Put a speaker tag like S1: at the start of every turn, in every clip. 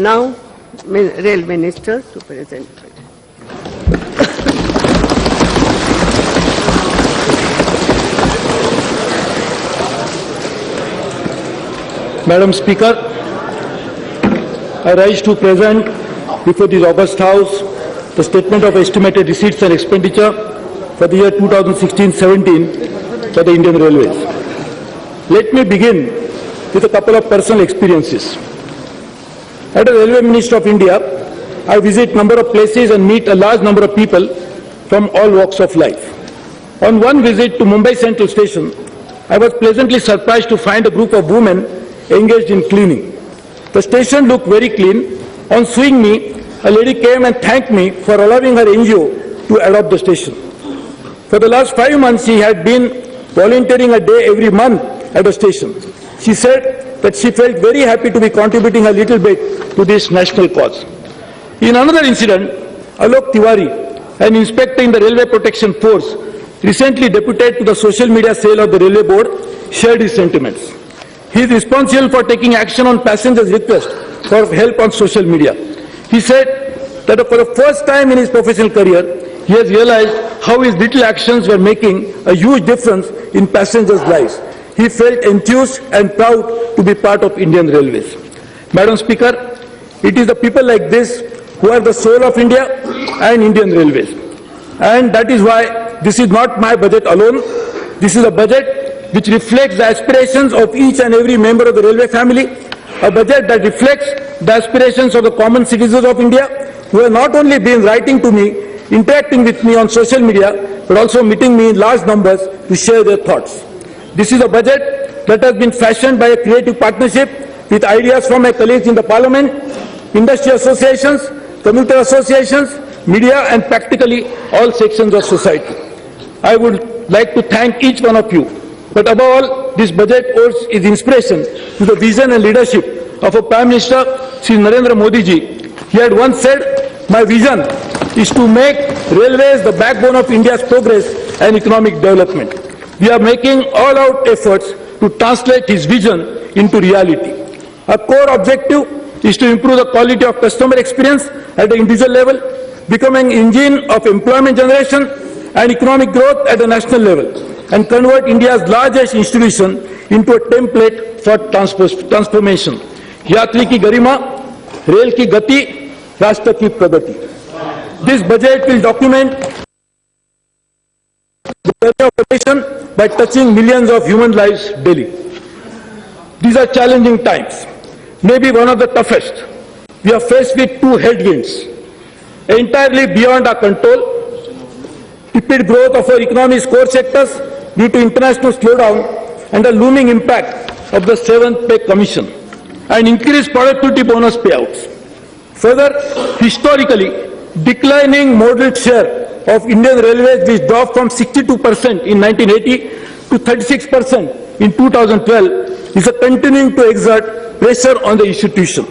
S1: Now, Rail Minister to present.
S2: Madam Speaker, I rise to present before this August House the statement of estimated receipts and expenditure for the year 2016-17 for the Indian Railways. Let me begin with a couple of personal experiences. As a Railway Minister of India, I visit a number of places and meet a large number of people from all walks of life. On one visit to Mumbai Central Station, I was pleasantly surprised to find a group of women engaged in cleaning. The station looked very clean. On seeing me, a lady came and thanked me for allowing her NGO to adopt the station. For the last 5 months, she had been volunteering a day every month at the station. She said that she felt very happy to be contributing a little bit to this national cause. In another incident, Alok Tiwari, an inspector in the Railway Protection Force, recently deputed to the social media cell of the Railway Board, shared his sentiments. He is responsible for taking action on passengers' request for help on social media. He said that for the first time in his professional career, he has realized how his little actions were making a huge difference in passengers' lives. He felt enthused and proud to be part of Indian Railways. Madam Speaker, it is the people like this who are the soul of India and Indian Railways. And that is why this is not my budget alone. This is a budget which reflects the aspirations of each and every member of the railway family, a budget that reflects the aspirations of the common citizens of India who have not only been writing to me, interacting with me on social media, but also meeting me in large numbers to share their thoughts. This is a budget that has been fashioned by a creative partnership with ideas from my colleagues in the Parliament, industry associations, commuter associations, media, and practically all sections of society. I would like to thank each one of you. But above all, this budget owes its inspiration to the vision and leadership of our Prime Minister, Shri Narendra Modi ji. He had once said, "My vision is to make railways the backbone of India's progress and economic development." We are making all-out efforts to translate his vision into reality. Our core objective is to improve the quality of customer experience at the individual level, becoming an engine of employment generation and economic growth at the national level, and convert India's largest institution into a template for transformation. Yatri ki garima, rail ki gati, rashtra ki pragati. This budget will document the journey of the nation by touching millions of human lives daily. These are challenging times, maybe one of the toughest. We are faced with two headwinds, entirely beyond our control: rapid growth of our economy's core sectors due to international slowdown and the looming impact of the 7th Pay Commission, and increased productivity bonus payouts. Further, historically, declining modal share of Indian Railways, which dropped from 62% in 1980 to 36% in 2012, is continuing to exert pressure on the institution.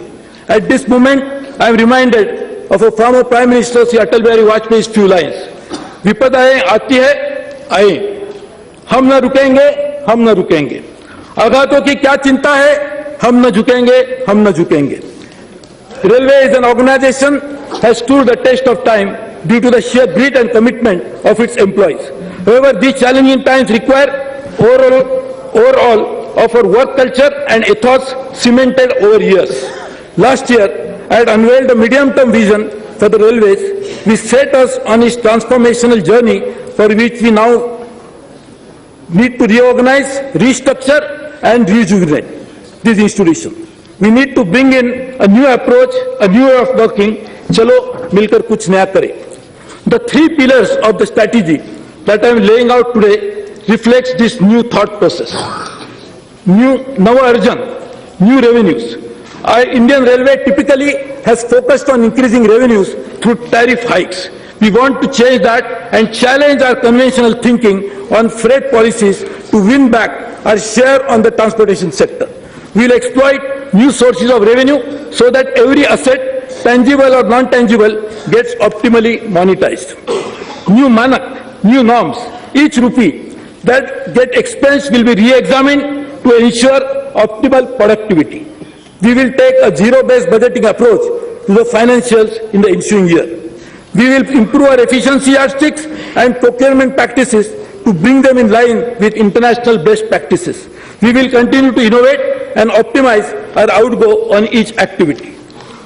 S2: At this moment, I am reminded of a former Prime Minister, Shri Atal Bihari Vajpayee's few lines. विपदाएं आती है, आए, हम न रुकेंगे, हम न रुकेंगे. आघातों की क्या चिंता है, हम न झुकेंगे, हम न झुकेंगे. Railway is an organization has stood the test of time due to the sheer grit and commitment of its employees. However, these challenging times require overall of our work culture and ethos cemented over years. Last year, I had unveiled a medium-term vision for the railways, which set us on its transformational journey, for which we now need to reorganize, restructure, and rejuvenate this institution. We need to bring in a new approach, a new way of working. Chalo, milkar kuch naya kare. The three pillars of the strategy that I am laying out today reflects this new thought process. New Nava Arjan, new revenues. Our Indian Railway typically has focused on increasing revenues through tariff hikes. We want to change that and challenge our conventional thinking on freight policies to win back our share on the transportation sector. We will exploit new sources of revenue so that every asset, tangible or non-tangible, gets optimally monetized. New manak, new norms. Each rupee that get expensed will be re-examined to ensure optimal productivity. We will take a zero-based budgeting approach to the financials in the ensuing year. We will improve our efficiency yardsticks and procurement practices to bring them in line with international best practices. We will continue to innovate and optimize our outgo on each activity.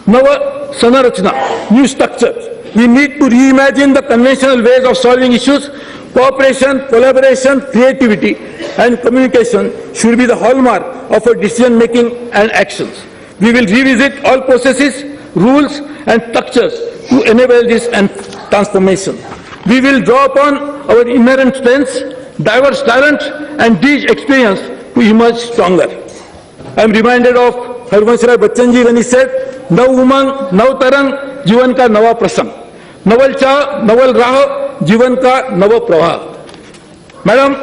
S2: Nava Sanarachana, new structures. We need to reimagine the conventional ways of solving issues. Cooperation, collaboration, creativity and communication should be the hallmark of our decision-making and actions. We will revisit all processes, rules and structures to enable this transformation. We will draw upon our inherent strengths, diverse talents and rich experience to emerge stronger. I am reminded of Harvansh Bachchan ji when he said, "Nav umang, nav tarang, जीवन का नवा प्रसंग, नवल चाह, नवल राह, जीवन का नव प्रवाह." Madam,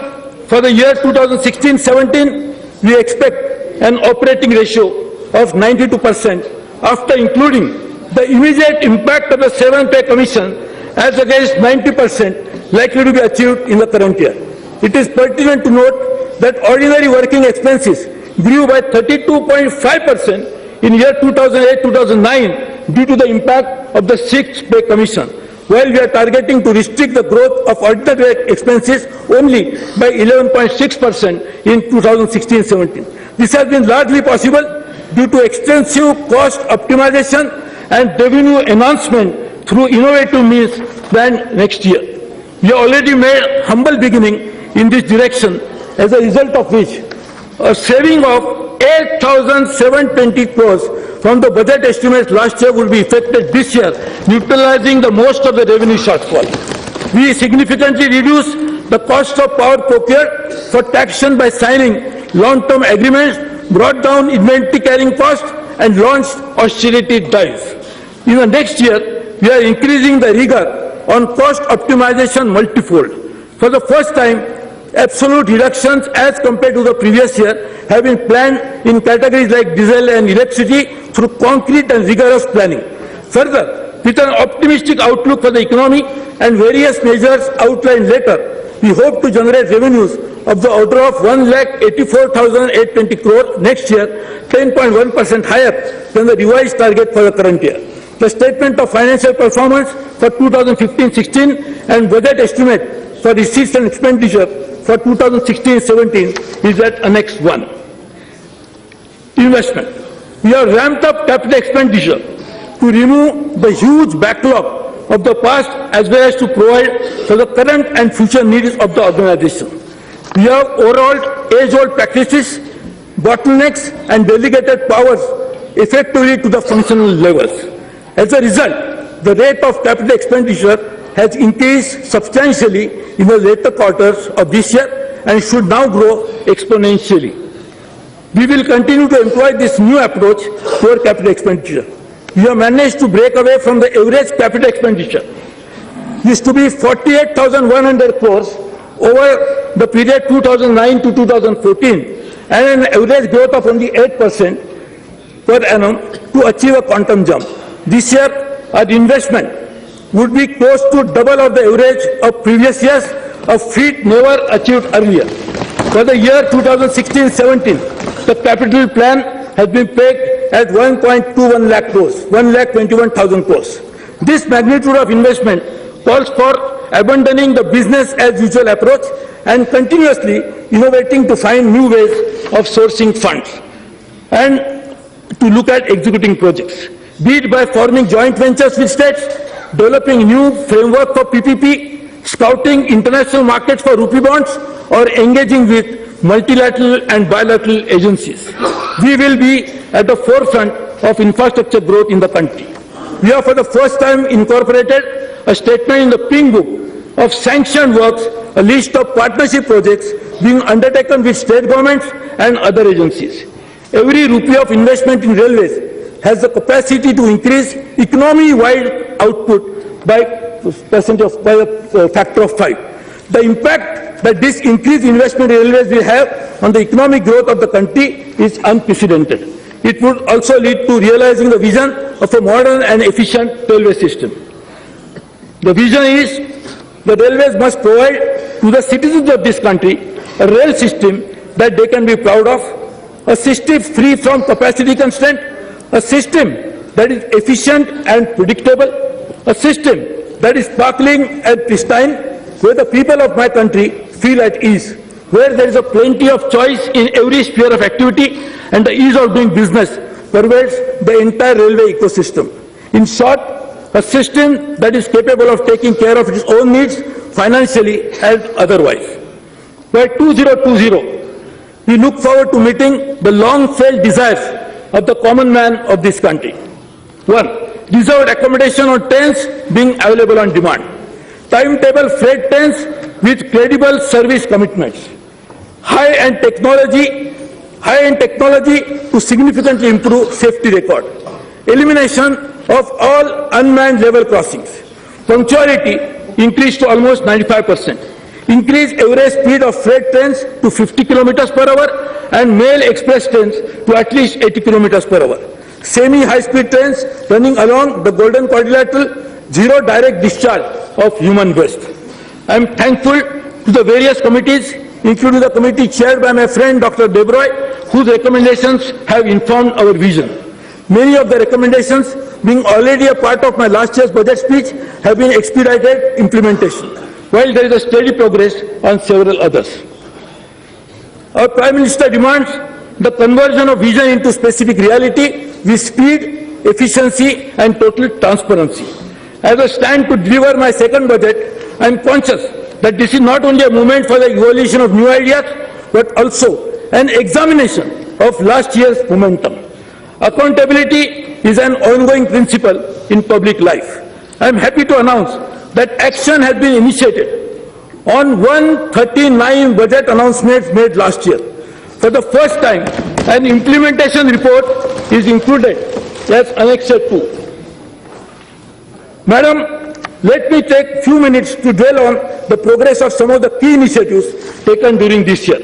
S2: for the year 2016-17, we expect an operating ratio of 92% after including the immediate impact of the 7th Pay Commission as against 90% likely to be achieved in the current year. It is pertinent to note that ordinary working expenses grew by 32.5% in year 2008-2009 due to the impact of the 6th Pay Commission, while we are targeting to restrict the growth of ordinary expenses only by 11.6% in 2016-17. This has been largely possible due to extensive cost optimization and revenue enhancement through innovative means planned next year. We have already made humble beginning in this direction, as a result of which a saving of 8,720 crores from the budget estimates last year will be effected this year, neutralizing the most of the revenue shortfall. We significantly reduced the cost of power procured for taxation by signing long-term agreements, brought down inventory carrying costs and launched austerity drives. In the next year, we are increasing the rigor on cost optimization multifold. For the first time, absolute reductions as compared to the previous year have been planned in categories like diesel and electricity through concrete and rigorous planning. Further, with an optimistic outlook for the economy and various measures outlined later, we hope to generate revenues of the order of 1,84,820 crore next year, 10.1% higher than the revised target for the current year. The statement of financial performance for 2015-16 and budget estimate for receipts and expenditure for 2016-17 is at Annex 1. Investment. We have ramped up capital expenditure to remove the huge backlog of the past as well as to provide for the current and future needs of the organization. We have overhauled age-old practices, bottlenecks and delegated powers effectively to the functional levels. As a result, the rate of capital expenditure has increased substantially in the later quarters of this year and should now grow exponentially. We will continue to employ this new approach toward capital expenditure. We have managed to break away from the average capital expenditure. Used to be 48,100 crores over the period 2009 to 2014 and an average growth of only 8% per annum to achieve a quantum jump. This year, our investment would be close to double of the average of previous years, a feat never achieved earlier. For the year 2016-17, the capital plan has been pegged at 1.21 lakh crores, 1,21,000 crores. This magnitude of investment calls for abandoning the business as usual approach and continuously innovating to find new ways of sourcing funds and to look at executing projects, be it by forming joint ventures with states, developing new framework for PPP, scouting international markets for rupee bonds, or engaging with multilateral and bilateral agencies. We will be at the forefront of infrastructure growth in the country. We have for the first time incorporated a statement in the Pink Book of sanctioned works, a list of partnership projects being undertaken with state governments and other agencies. Every rupee of investment in railways has the capacity to increase economy-wide output by a factor of 5. The impact that this increased investment in railways will have on the economic growth of the country is unprecedented. It would also lead to realizing the vision of a modern and efficient railway system. The vision is the railways must provide to the citizens of this country a rail system that they can be proud of, a system free from capacity constraint, a system that is efficient and predictable, a system that is sparkling and pristine, where the people of my country feel at ease, where there is a plenty of choice in every sphere of activity and the ease of doing business pervades the entire railway ecosystem. In short, a system that is capable of taking care of its own needs financially and otherwise. By 2020, we look forward to meeting the long-felt desires of the common man of this country. 1. Reserved accommodation on trains being available on demand. Timetable freight trains with credible service commitments. High-end technology to significantly improve safety record. Elimination of all unmanned level crossings. Punctuality increased to almost 95%. Increase average speed of freight trains to 50 kilometers per hour and mail express trains to at least 80 kilometers per hour. Semi-high-speed trains running along the Golden Quadrilateral, zero direct discharge of human waste. I am thankful to the various committees, including the committee chaired by my friend Dr. Debroy, whose recommendations have informed our vision. Many of the recommendations, being already a part of my last year's budget speech, have been expedited implementation, while there is a steady progress on several others. Our Prime Minister demands the conversion of vision into specific reality with speed, efficiency and total transparency. As I stand to deliver my second budget, I am conscious that this is not only a moment for the evaluation of new ideas, but also an examination of last year's momentum. Accountability is an ongoing principle in public life. I am happy to announce that action has been initiated on 139 budget announcements made last year. For the first time, an implementation report is included as Annex 2. Madam, let me take a few minutes to dwell on the progress of some of the key initiatives taken during this year.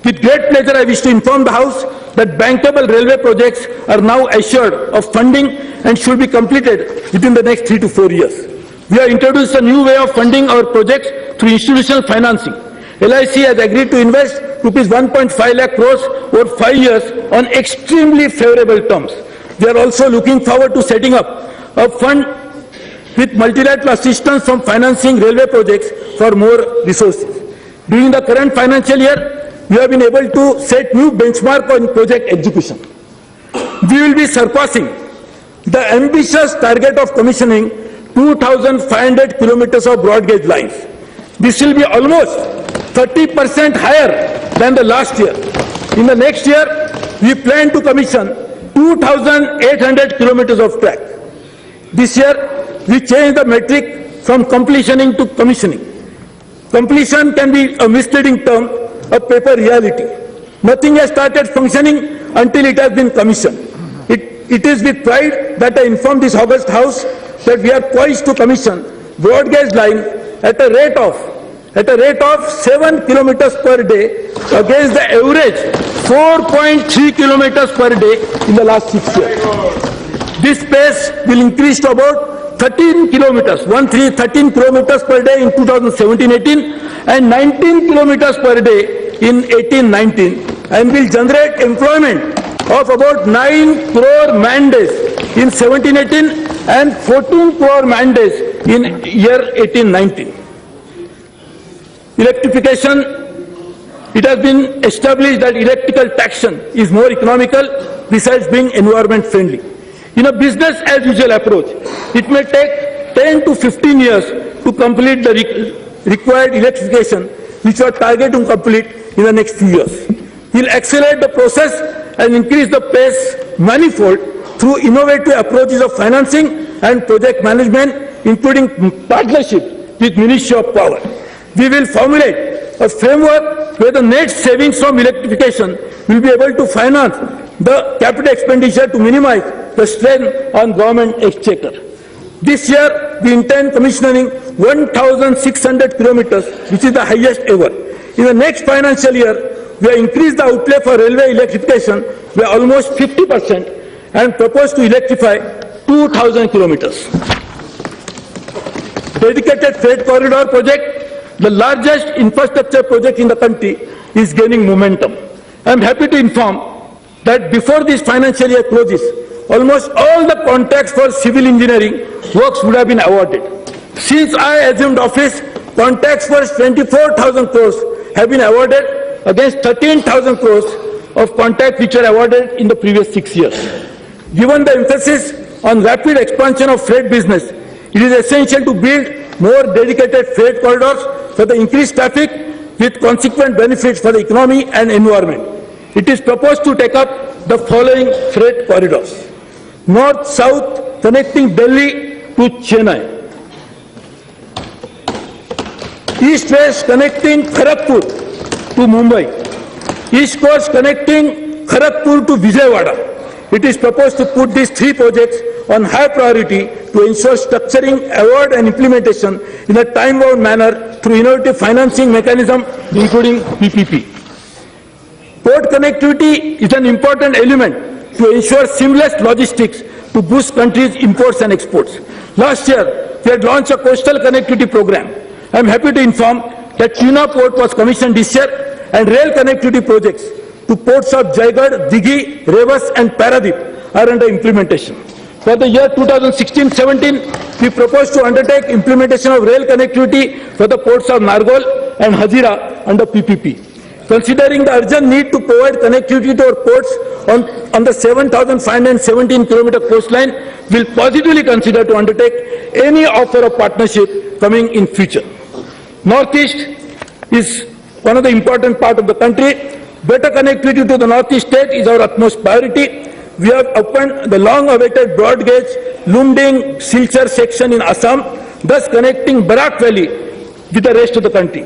S2: With great pleasure, I wish to inform the House that bankable railway projects are now assured of funding and should be completed within the next 3 to 4 years. We have introduced a new way of funding our projects through institutional financing. LIC has agreed to invest rupees 1.5 lakh crores over 5 years on extremely favorable terms. We are also looking forward to setting up a fund with multilateral assistance from financing railway projects for more resources. During the current financial year, we have been able to set new benchmark on project execution. We will be surpassing the ambitious target of commissioning 2,500 kilometers of broad gauge lines. This will be almost 30% higher than the last year. In the next year, we plan to commission 2,800 kilometers of track. This year, we changed the metric from completioning to commissioning. Completion can be a misleading term, a paper reality. Nothing has started functioning until it has been commissioned. It is with pride that I inform this august House that we are poised to commission broad gauge line at a rate of 7 kilometers per day against the average 4.3 kilometers per day in the last 6 years. This pace will increase to about 13 kilometers per day in 2017-18 and 19 kilometers per day in 18-19 and will generate employment of about 9 crore man days in 17-18 and 14 crore man days in year 18-19. Electrification, it has been established that electrical traction is more economical besides being environment friendly. In a business as usual approach, it may take 10 to 15 years to complete the required electrification, which we are targeting to complete in the next few years. We'll accelerate the process and increase the pace manifold through innovative approaches of financing and project management, including partnership with Ministry of Power. We will formulate a framework where the net savings from electrification will be able to finance the capital expenditure to minimize the strain on government exchequer. This year, we intend commissioning 1,600 kilometers, which is the highest ever. In the next financial year, we have increased the outlay for railway electrification by almost 50% and propose to electrify 2,000 kilometers. Dedicated freight corridor project, the largest infrastructure project in the country, is gaining momentum. I am happy to inform that before this financial year closes, almost all the contracts for civil engineering works would have been awarded. Since I assumed office, contracts for 24,000 crores have been awarded against 13,000 crores of contracts which were awarded in the previous 6 years. Given the emphasis on rapid expansion of freight business, it is essential to build more dedicated freight corridors for the increased traffic with consequent benefits for the economy and environment. It is proposed to take up the following freight corridors. North-south connecting Delhi to Chennai. East-west connecting Kharagpur to Mumbai. East coast connecting Kharagpur to Vijayawada. It is proposed to put these 3 projects on high priority to ensure structuring, award and implementation in a time-bound manner through innovative financing mechanism, including PPP. Port connectivity is an important element to ensure seamless logistics to boost countries' imports and exports. Last year, we had launched a coastal connectivity program. I am happy to inform that Tuna Port was commissioned this year and rail connectivity projects to ports of Jaigarh, Dighi, Revas and Paradip are under implementation. For the year 2016-17, we propose to undertake implementation of rail connectivity for the ports of Nargol and Hazira under PPP. Considering the urgent need to provide connectivity to our ports on the 7,517-kilometer coastline, we will positively consider to undertake any offer of partnership coming in future. Northeast is one of the important part of the country. Better connectivity to the Northeast state is our utmost priority. We have opened the long-awaited broad gauge Lumding-Silchar section in Assam, thus connecting Barak Valley with the rest of the country.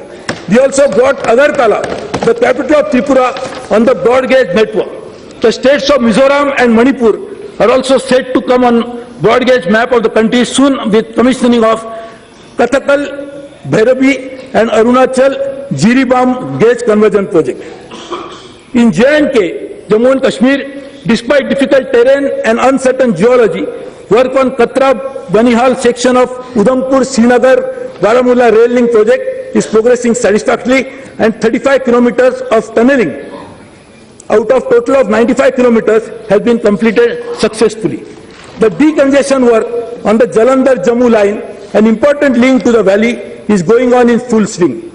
S2: We also brought Agartala, the capital of Tripura, on the broad gauge network. The states of Mizoram and Manipur are also set to come on broad gauge map of the country soon with commissioning of Kathakal, Bhairabi and Arunachal Jiribam gauge conversion project. In J&K, Jammu and Kashmir, despite difficult terrain and uncertain geology, work on Katra-Banihal section of Udhampur-Srinagar-Baramulla rail link project is progressing satisfactorily, and 35 kilometers of tunneling out of total of 95 kilometers has been completed successfully. The decongestion work on the Jalandhar-Jammu line, an important link to the valley, is going on in full swing.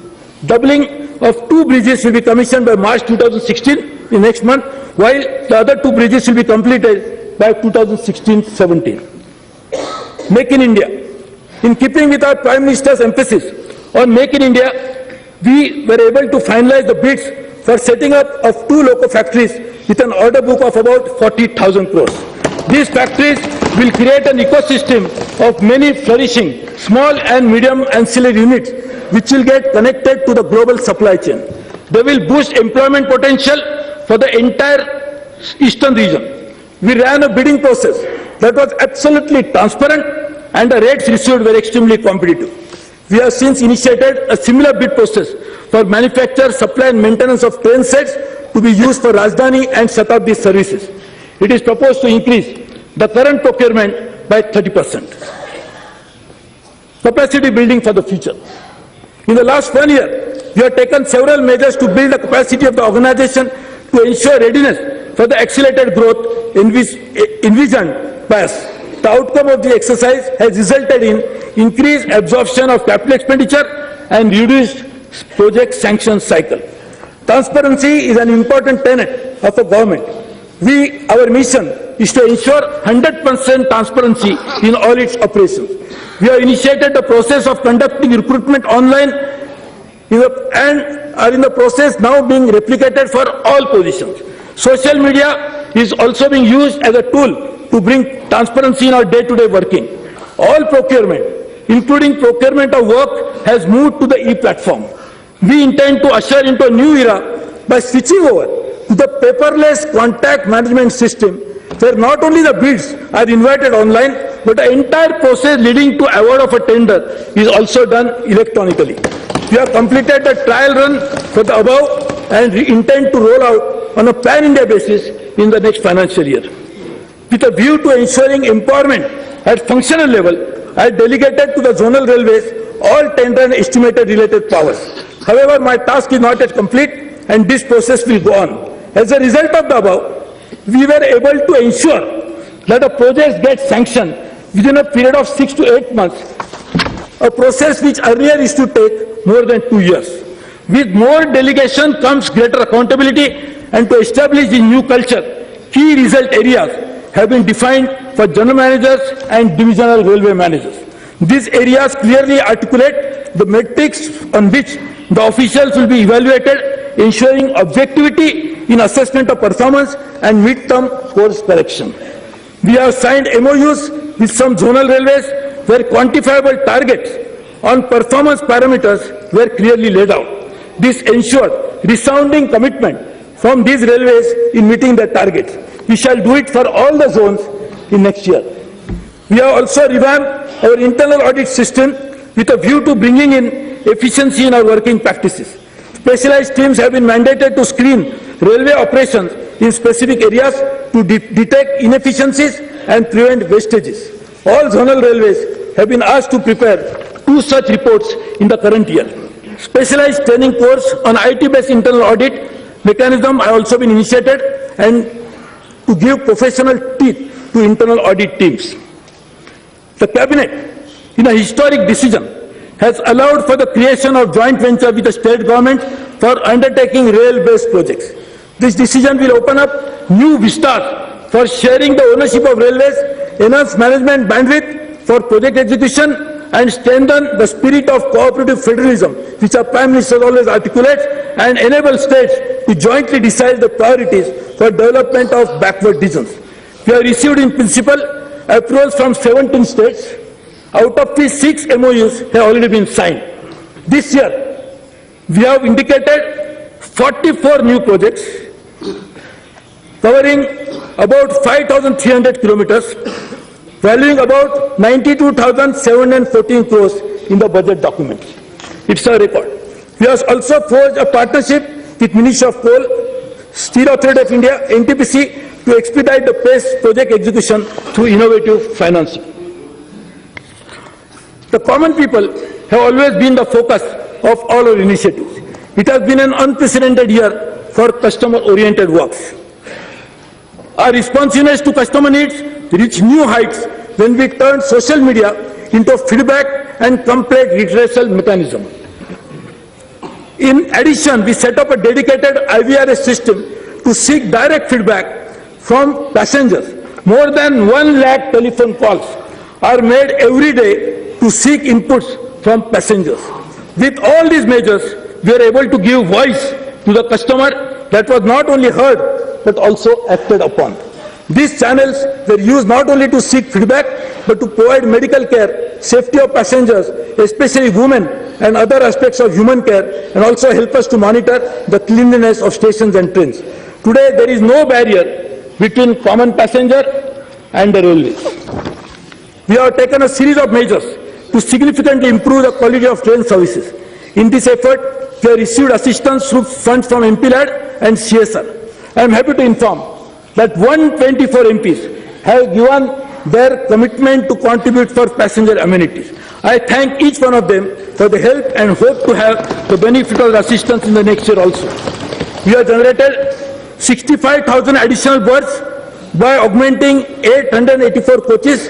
S2: Doubling of 2 bridges will be commissioned by March 2016, in next month, while the other 2 bridges will be completed by 2016-17. Make in India. In keeping with our Prime Minister's emphasis on Make in India, we were able to finalize the bids for setting up of 2 loco factories with an order book of about 40,000 crores. These factories will create an ecosystem of many flourishing small and medium ancillary units which will get connected to the global supply chain. They will boost employment potential for the entire eastern region. We ran a bidding process that was absolutely transparent and the rates received were extremely competitive. We have since initiated a similar bid process for manufacture, supply and maintenance of train sets to be used for Rajdhani and Shatabdi services. It is proposed to increase the current procurement by 30%. Capacity building for the future. In the last 1 year, we have taken several measures to build the capacity of the organization to ensure readiness for the accelerated growth envisioned by us. The outcome of the exercise has resulted in increased absorption of capital expenditure and reduced project sanction cycle. Transparency is an important tenet of a government. Our mission is to ensure 100% transparency in all its operations. We have initiated the process of conducting recruitment online and are in the process now being replicated for all positions. Social media is also being used as a tool to bring transparency in our day-to-day working. All procurement, including procurement of work, has moved to the e-platform. We intend to usher into a new era by switching over to the paperless contract management system, where not only the bids are invited online, but the entire process leading to award of a tender is also done electronically. We have completed the trial run for the above and we intend to roll out on a pan-India basis in the next financial year. With a view to ensuring empowerment at functional level, I delegated to the zonal railways all tender and estimated related powers. However, my task is not yet complete and this process will go on. As a result of the above, we were able to ensure that the projects get sanctioned within a period of 6 to 8 months, a process which earlier used to take more than 2 years. With more delegation comes greater accountability, and to establish the new culture, key result areas have been defined for general managers and divisional railway managers. These areas clearly articulate the metrics on which the officials will be evaluated, ensuring objectivity in assessment of performance and mid-term course correction. We have signed MOUs with some zonal railways where quantifiable targets on performance parameters were clearly laid out. This ensured resounding commitment from these railways in meeting their targets. We shall do it for all the zones in next year. We have also revamped our internal audit system with a view to bringing in efficiency in our working practices. Specialized teams have been mandated to screen railway operations in specific areas to detect inefficiencies and prevent wastages. All zonal railways have been asked to prepare 2 such reports in the current year. Specialized training course on IT-based internal audit mechanism have also been initiated and to give professional teeth to internal audit teams. The Cabinet, in a historic decision, has allowed for the creation of joint venture with the state government for undertaking rail-based projects. This decision will open up new vistas for sharing the ownership of railways, enhance management bandwidth for project execution, and strengthen the spirit of cooperative federalism, which our Prime Minister always articulates, and enable states to jointly decide the priorities for development of backward regions. We have received in principle approvals from 17 states, out of which 6 MOUs have already been signed. This year, we have indicated 44 new projects covering about 5,300 kilometers, valuing about 92,714 crores in the budget document. It's a record. We have also forged a partnership with Ministry of Coal, Steel Authority of India, NTPC, to expedite the PACE project execution through innovative financing. The common people have always been the focus of all our initiatives. It has been an unprecedented year for customer-oriented works. Our responsiveness to customer needs reached new heights when we turned social media into a feedback and complaint redressal mechanism. In addition, we set up a dedicated IVRS system to seek direct feedback from passengers. More than 1 lakh telephone calls are made every day to seek inputs from passengers. With all these measures, we are able to give voice to the customer that was not only heard but also acted upon. These channels were used not only to seek feedback but to provide medical care, safety of passengers, especially women, and other aspects of human care, and also help us to monitor the cleanliness of stations and trains. Today, there is no barrier between common passenger and the railways. We have taken a series of measures to significantly improve the quality of train services. In this effort, we have received assistance through funds from MPLAD and CSR. I am happy to inform that 124 MPs have given their commitment to contribute for passenger amenities. I thank each one of them for the help and hope to have the benefit of the assistance in the next year also. We have generated 65,000 additional berths by augmenting 884 coaches.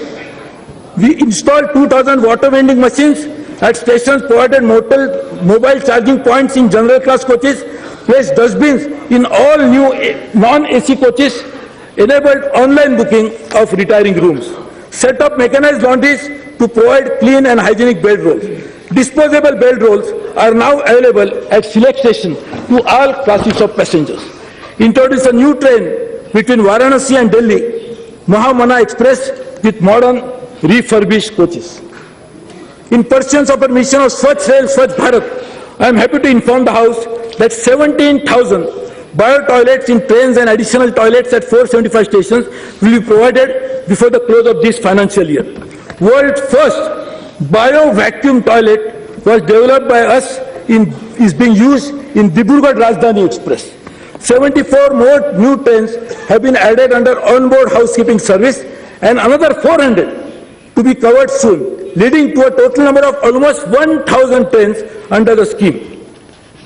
S2: We installed 2,000 water vending machines at stations, provided mobile charging points in general class coaches, placed dustbins in all new non-AC coaches, enabled online booking of retiring rooms, set up mechanized laundries to provide clean and hygienic bed rolls. Disposable bed rolls are now available at select stations to all classes of passengers. Introduced a new train between Varanasi and Delhi, Mahamana Express, with modern refurbished coaches. In pursuance of our mission of Swachh Rail, Swachh Bharat, I am happy to inform the House that 17,000 bio-toilets in trains and additional toilets at 475 stations will be provided before the close of this financial year. World's first bio-vacuum toilet was developed by us is being used in Dibrugarh Rajdhani Express. 74 more new trains have been added under onboard housekeeping service and another 400 to be covered soon, leading to a total number of almost 1,000 trains under the scheme.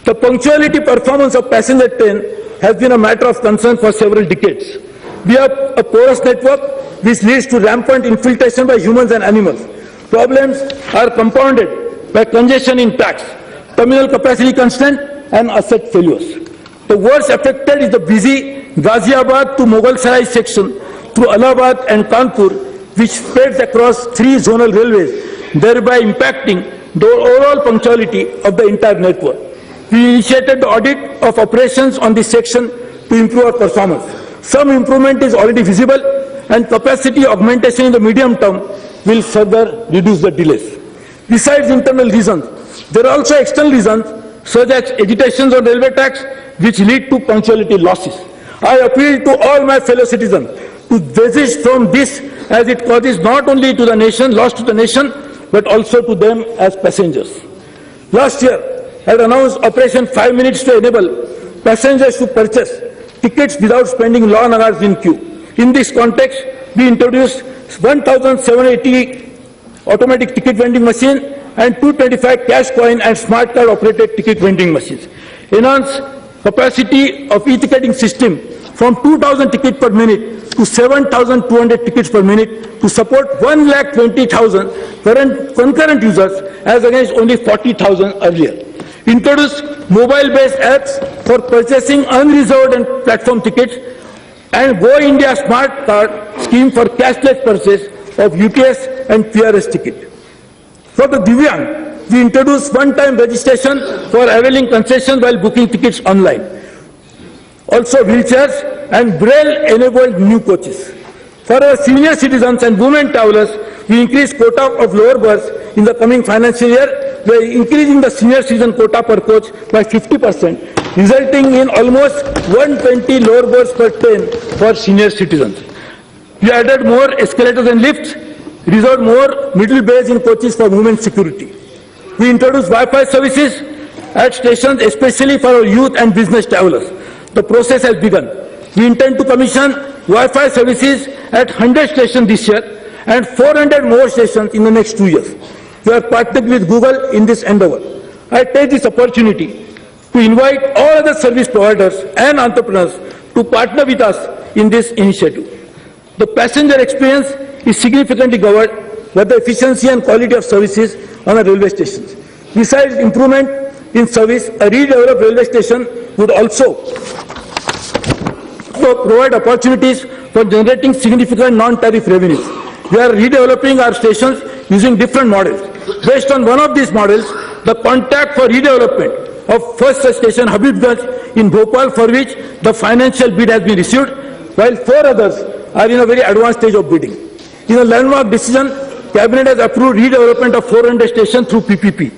S2: The punctuality performance of passenger train has been a matter of concern for several decades. We have a porous network which leads to rampant infiltration by humans and animals. Problems are compounded by congestion in tracks, terminal capacity constraint, and asset failures. The worst affected is the busy Ghaziabad to Mughal Sarai section through Allahabad and Kanpur, which spreads across 3 zonal railways, thereby impacting the overall punctuality of the entire network. We initiated the audit of operations on this section to improve our performance. Some improvement is already visible, and capacity augmentation in the medium term will further reduce the delays. Besides internal reasons, there are also external reasons such as agitations on railway tracks which lead to punctuality losses. I appeal to all my fellow citizens to desist from this, as it causes not only to the nation, loss to the nation, but also to them as passengers. Last year, I had announced Operation 5 Minutes to enable passengers to purchase tickets without spending long hours in queue. In this context, we introduced 1,780 automatic ticket vending machines and 225 cash coin and smart card operated ticket vending machines. Enhanced capacity of e-ticketing system from 2,000 tickets per minute to 7,200 tickets per minute to support 1,20,000 concurrent users as against only 40,000 earlier. Introduced mobile-based apps for purchasing unreserved and platform tickets, and Go India Smart Card scheme for cashless purchase of UTS and PRS ticket. For the Divyang, we introduced one-time registration for availing concessions while booking tickets online. Also wheelchairs and Braille-enabled new coaches. For our senior citizens and women travelers, we increased quota of lower berths in the coming financial year by increasing the senior citizen quota per coach by 50%, resulting in almost 120 lower berths per train for senior citizens. We added more escalators and lifts, reserved more middle bays in coaches for women's security. We introduced Wi-Fi services at stations, especially for our youth and business travelers. The process has begun. We intend to commission Wi-Fi services at 100 stations this year and 400 more stations in the next 2 years. We are partnered with Google in this endeavor. I take this opportunity to invite all other service providers and entrepreneurs to partner with us in this initiative. The passenger experience is significantly governed by the efficiency and quality of services on our railway stations. Besides improvement in service, a redeveloped railway station would also provide opportunities for generating significant non-tariff revenues. We are redeveloping our stations using different models. Based on one of these models, the contract for redevelopment of first such station, Habibganj in Bhopal, for which the financial bid has been received, while 4 others are in a very advanced stage of bidding. In a landmark decision, Cabinet has approved redevelopment of 400 stations through PPP.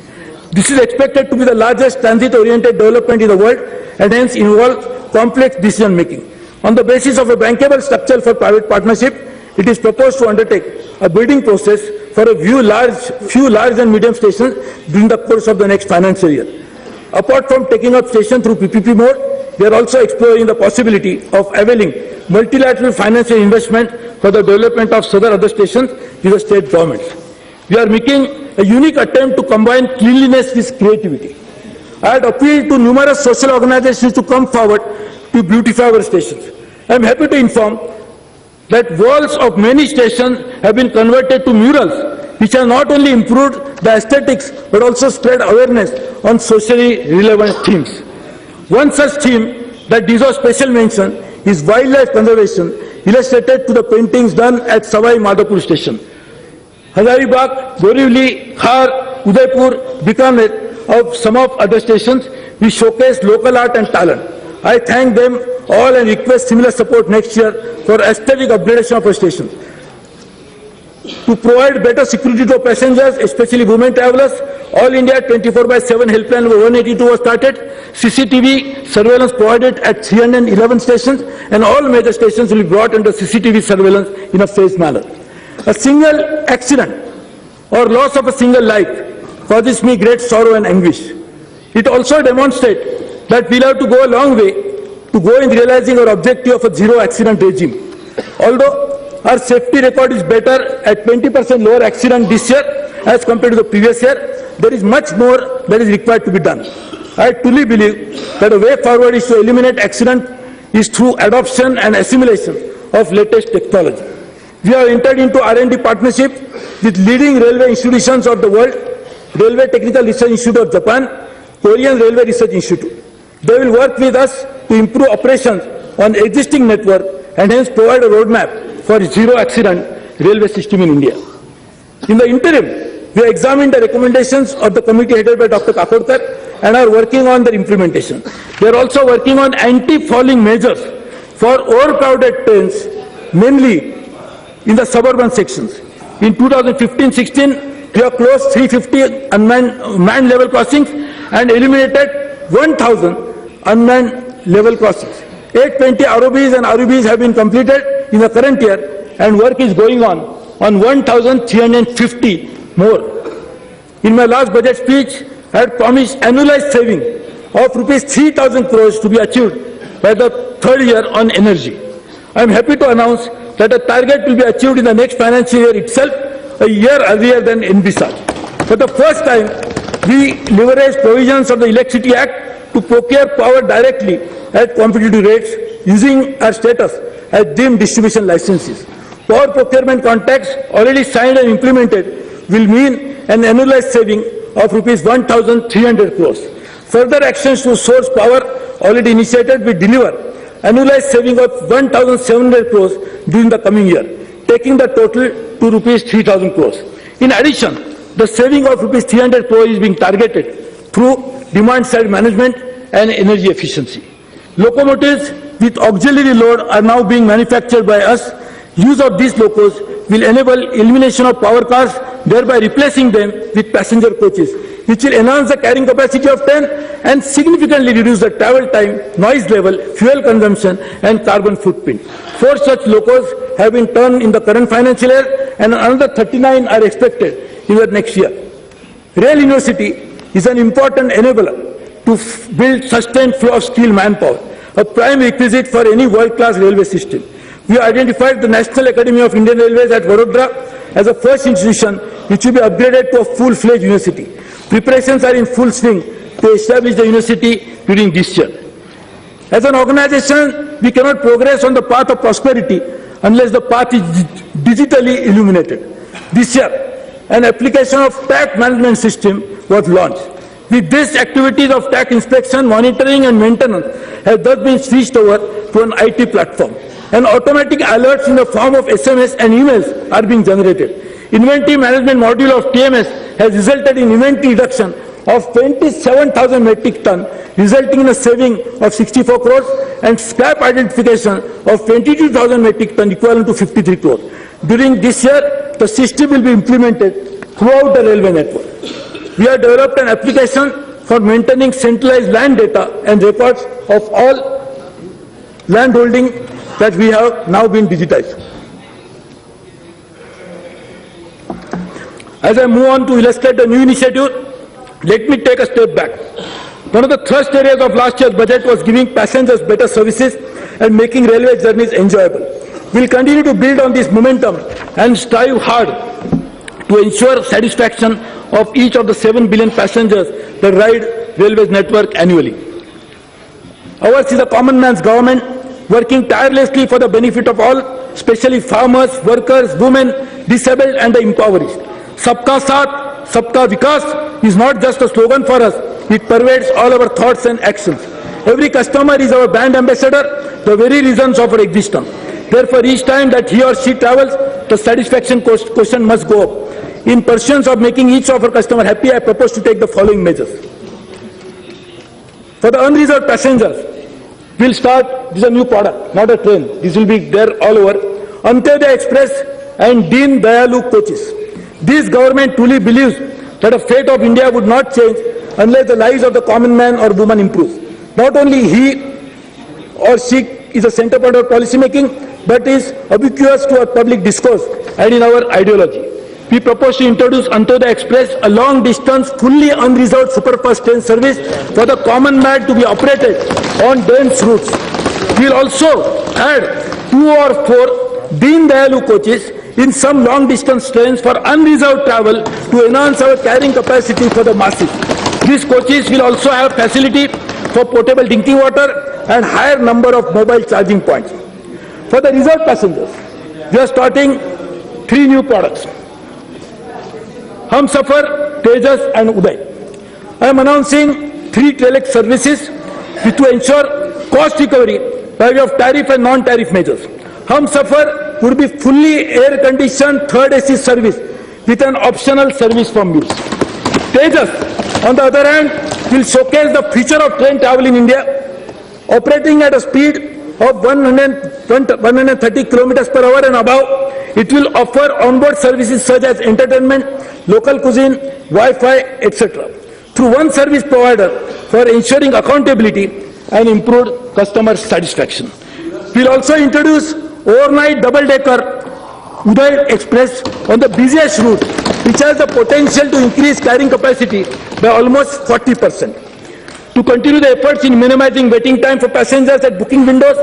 S2: This is expected to be the largest transit-oriented development in the world and hence involve complex decision-making. On the basis of a bankable structure for private partnership, it is proposed to undertake a bidding process for a few large and medium stations during the course of the next financial year. Apart from taking up stations through PPP mode, we are also exploring the possibility of availing multilateral financial investment for the development of several other stations with the state governments. We are making a unique attempt to combine cleanliness with creativity. I had appealed to numerous social organizations to come forward to beautify our stations. I am happy to inform that walls of many stations have been converted to murals, which have not only improved the aesthetics but also spread awareness on socially relevant themes. One such theme that deserves special mention is wildlife conservation, illustrated to the paintings done at Savai Madhopur station. Hazaribagh, Borivali, Khar, Udaipur, Bikaner, of some of other stations, we showcase local art and talent. I thank them all and request similar support next year for aesthetic upgradation of our stations. To provide better security to passengers, especially women travelers, All India 24/7 helpline number 182 was started. CCTV surveillance provided at 311 stations, and all major stations will be brought under CCTV surveillance in a phased manner. A single accident or loss of a single life causes me great sorrow and anguish. It also demonstrates that we'll have to go a long way to go in realizing our objective of a zero accident regime. Although our safety record is better at 20% lower accident this year as compared to the previous year, there is much more that is required to be done. I truly believe that the way forward is to eliminate accident is through adoption and assimilation of latest technology. We have entered into R&D partnership with leading railway institutions of the world, Railway Technical Research Institute of Japan, Korean Railway Research Institute. They will work with us to improve operations on existing network and hence provide a roadmap for zero accident railway system in India. In the interim, we have examined the recommendations of the committee headed by Dr. Kakodkar and are working on their implementation. They are also working on anti-fouling measures for overcrowded trains, mainly in the suburban sections. In 2015-16, we have closed 350 manned level crossings and eliminated 1,000 unmanned level crossings. 820 ROBs and RUBs have been completed in the current year, and work is going on 1,350 more. In my last budget speech, I had promised annualized saving of rupees 3,000 crores to be achieved by the third year on energy. I am happy to announce that the target will be achieved in the next financial year itself, a year earlier than envisaged. For the first time, we leveraged provisions of the Electricity Act to procure power directly at competitive rates using our status as deemed distribution licenses. Power procurement contracts already signed and implemented will mean an annualized saving of rupees 1,300 crores. Further actions to source power already initiated will deliver annualized saving of 1,700 crores during the coming year, taking the total to rupees 3,000 crores. In addition, the saving of rupees 300 crores is being targeted through demand-side management and energy efficiency. Locomotives with auxiliary load are now being manufactured by us. Use of these locos will enable elimination of power cars, thereby replacing them with passenger coaches, which will enhance the carrying capacity of train and significantly reduce the travel time, noise level, fuel consumption and carbon footprint. 4 such locos have been turned in the current financial year and another 39 are expected in the next year. Rail University is an important enabler to build sustained flow of skilled manpower, a prime requisite for any world-class railway system. We have identified the National Academy of Indian Railways at Vadodara as a first institution which will be upgraded to a full-fledged university. Preparations are in full swing to establish the university during this year. As an organization, we cannot progress on the path of prosperity unless the path is digitally illuminated. This year, an application of tax management system was launched. With this, activities of tax inspection, monitoring and maintenance have thus been switched over to an IT platform. And automatic alerts in the form of SMS and emails are being generated. Inventory management module of TMS has resulted in inventory reduction of 27,000 metric ton, resulting in a saving of 64 crores, and scrap identification of 22,000 metric ton, equivalent to 53 crores. During this year, the system will be implemented throughout the railway network. We have developed an application for maintaining centralized land data and records of all land holding that we have now been digitized. As I move on to illustrate the new initiative, let me take a step back. One of the thrust areas of last year's budget was giving passengers better services and making railway journeys enjoyable. We will continue to build on this momentum and strive hard to ensure satisfaction of each of the 7 billion passengers that ride railways network annually. Ours is a common man's government, working tirelessly for the benefit of all, especially farmers, workers, women, disabled and the impoverished. Sabka Saath, Sabka Vikas is not just a slogan for us, it pervades all our thoughts and actions. Every customer is our brand ambassador, the very reasons of our existence. Therefore, each time that he or she travels, the satisfaction quotient must go up. In pursuance of making each of our customers happy, I propose to take the following measures. For the unreserved passengers, we'll start, this is a new product, not a train. This will be there all over. Antyodaya Express and Deen Dayalu coaches. This government truly believes that the fate of India would not change unless the lives of the common man or woman improve. Not only he or she is a center point of policy making, but is ubiquitous to our public discourse and in our ideology. We propose to introduce Antyodaya Express, a long-distance, fully unreserved superfast train service for the common man to be operated on dense routes. We will also add 2 or 4 Deen Dayalu coaches in some long-distance trains for unreserved travel to enhance our carrying capacity for the masses. These coaches will also have facility for potable drinking water and higher number of mobile charging points. For the reserved passengers, we are starting 3 new products: Humsafar, Tejas and Uday. I am announcing 3 telex services to ensure cost recovery by way of tariff and non-tariff measures. Humsafar would be fully air-conditioned third AC service with an optional service for meals. Tejas, on the other hand, will showcase the future of train travel in India. Operating at a speed of 130 kilometers per hour and above, it will offer onboard services such as entertainment, local cuisine, Wi-Fi, etc. through one service provider for ensuring accountability and improved customer satisfaction. We will also introduce overnight double-decker Uday Express on the busiest route, which has the potential to increase carrying capacity by almost 40%. To continue the efforts in minimizing waiting time for passengers at booking windows,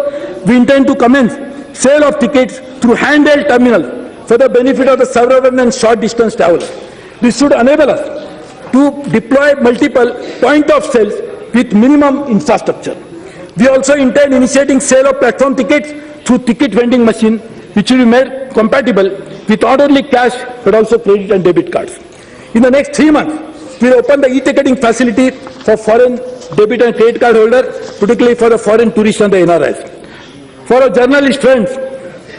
S2: we intend to commence sale of tickets through handheld terminals for the benefit of the suburban and short-distance travelers. This should enable us to deploy multiple point of sales with minimum infrastructure. We also intend initiating sale of platform tickets through ticket vending machine, which will be made compatible with not only cash but also credit and debit cards. In the next 3 months, we will open the e-ticketing facility for foreign debit and credit card holders, particularly for the foreign tourists and the NRIs. For our journalist friends,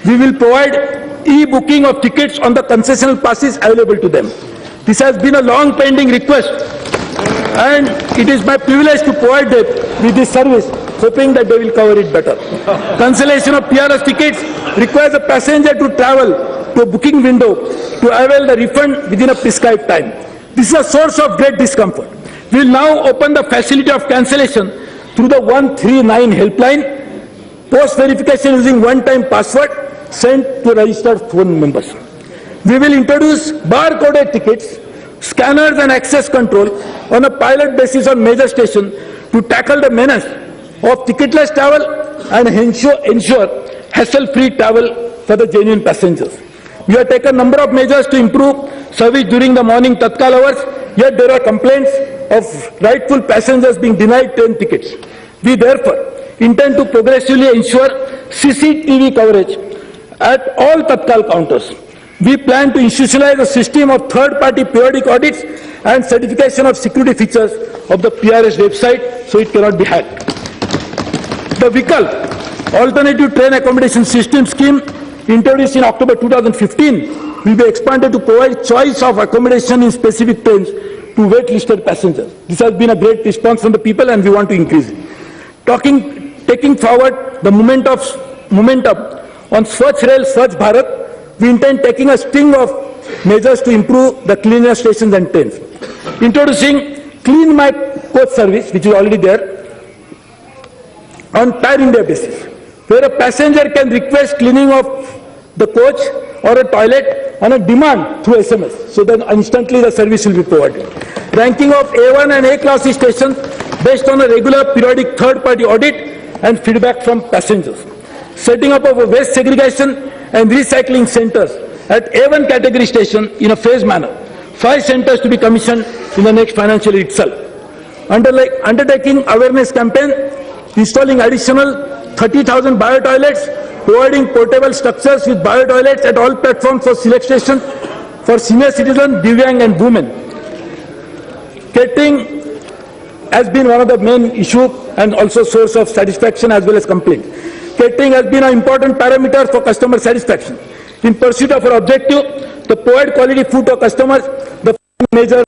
S2: we will provide e-booking of tickets on the concessional passes available to them. This has been a long pending request, and it is my privilege to provide them with this service, hoping that they will cover it better. Cancellation of PRS tickets requires a passenger to travel to a booking window to avail the refund within a prescribed time. This is a source of great discomfort. We will now open the facility of cancellation through the 139 helpline, post-verification using one-time password sent to registered phone numbers. We will introduce bar-coded tickets, scanners and access control on a pilot basis on major stations to tackle the menace of ticketless travel and ensure hassle-free travel for the genuine passengers. We have taken a number of measures to improve service during the morning Tatkal hours, yet there are complaints of rightful passengers being denied train tickets. We therefore intend to progressively ensure CCTV coverage at all Tatkal counters. We plan to institutionalize a system of third-party periodic audits and certification of security features of the PRS website so it cannot be hacked. The Vikalp, Alternative Train Accommodation System scheme, introduced in October 2015, will be expanded to provide choice of accommodation in specific trains to waitlisted passengers. This has been a great response from the people and we want to increase it. Taking forward the momentum on Swachh Rail, Swachh Bharat, we intend taking a string of measures to improve the cleanliness stations and trains. Introducing Clean My Coach service, which is already there, on pan-India basis, where a passenger can request cleaning of the coach or a toilet on a demand through SMS, so then instantly the service will be provided. Ranking of A1 and A class stations based on a regular periodic third-party audit and feedback from passengers. Setting up of a waste segregation and recycling centers at A1 category station in a phased manner. 5 centers to be commissioned in the next financial year itself. Undertaking awareness campaign, installing additional 30,000 bio-toilets, providing portable structures with bio-toilets at all platforms for select stations for senior citizens, Divyang and women. Catering has been one of the main issues and also source of satisfaction as well as complaint. Catering has been an important parameter for customer satisfaction. In pursuit of our objective to provide quality food to customers, the major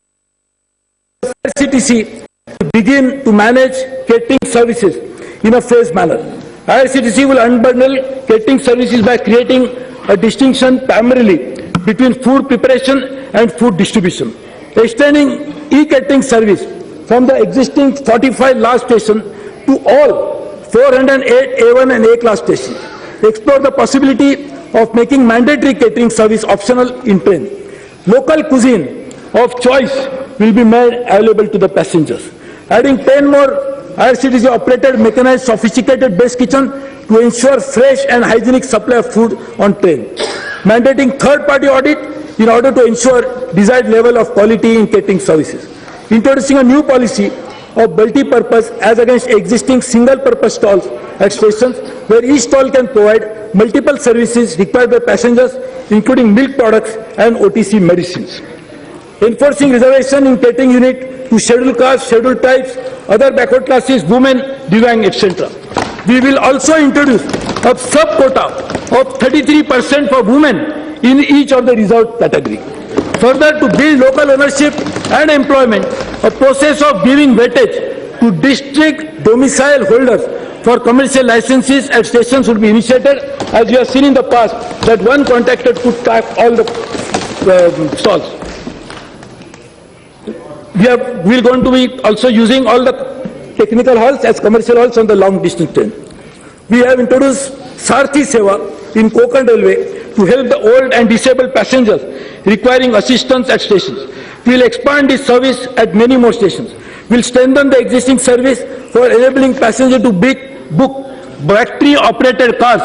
S2: IRCTC to begin to manage catering services in a phased manner. IRCTC will unbundle catering services by creating a distinction primarily between food preparation and food distribution, extending e-catering service from the existing 45 large stations to all 408 A1 and A class stations. Explore the possibility of making mandatory catering service optional in train. Local cuisine of choice will be made available to the passengers. Adding 10 more IRCTC operated mechanized sophisticated base kitchen to ensure fresh and hygienic supply of food on train. Mandating third-party audit in order to ensure desired level of quality in catering services. introducing a new policy of multi-purpose as against existing single-purpose stalls at stations where each stall can provide multiple services required by passengers, including milk products and OTC medicines. Enforcing reservation in catering unit to scheduled castes, scheduled tribes, other backward classes, women, Divyang, etc. We will also introduce a sub-quota of 33% for women in each of the reserved category. Further, to build local ownership and employment, a process of giving weightage to district domicile holders for commercial licenses at stations would be initiated, as we have seen in the past that one contractor could tap all the stalls. We are going to be also using all the technical halls as commercial halls on the long distance train. We have introduced Sarthi Seva in Konkan Railway to help the old and disabled passengers requiring assistance at stations. We will expand this service at many more stations. We will strengthen the existing service for enabling passengers to book battery-operated cars,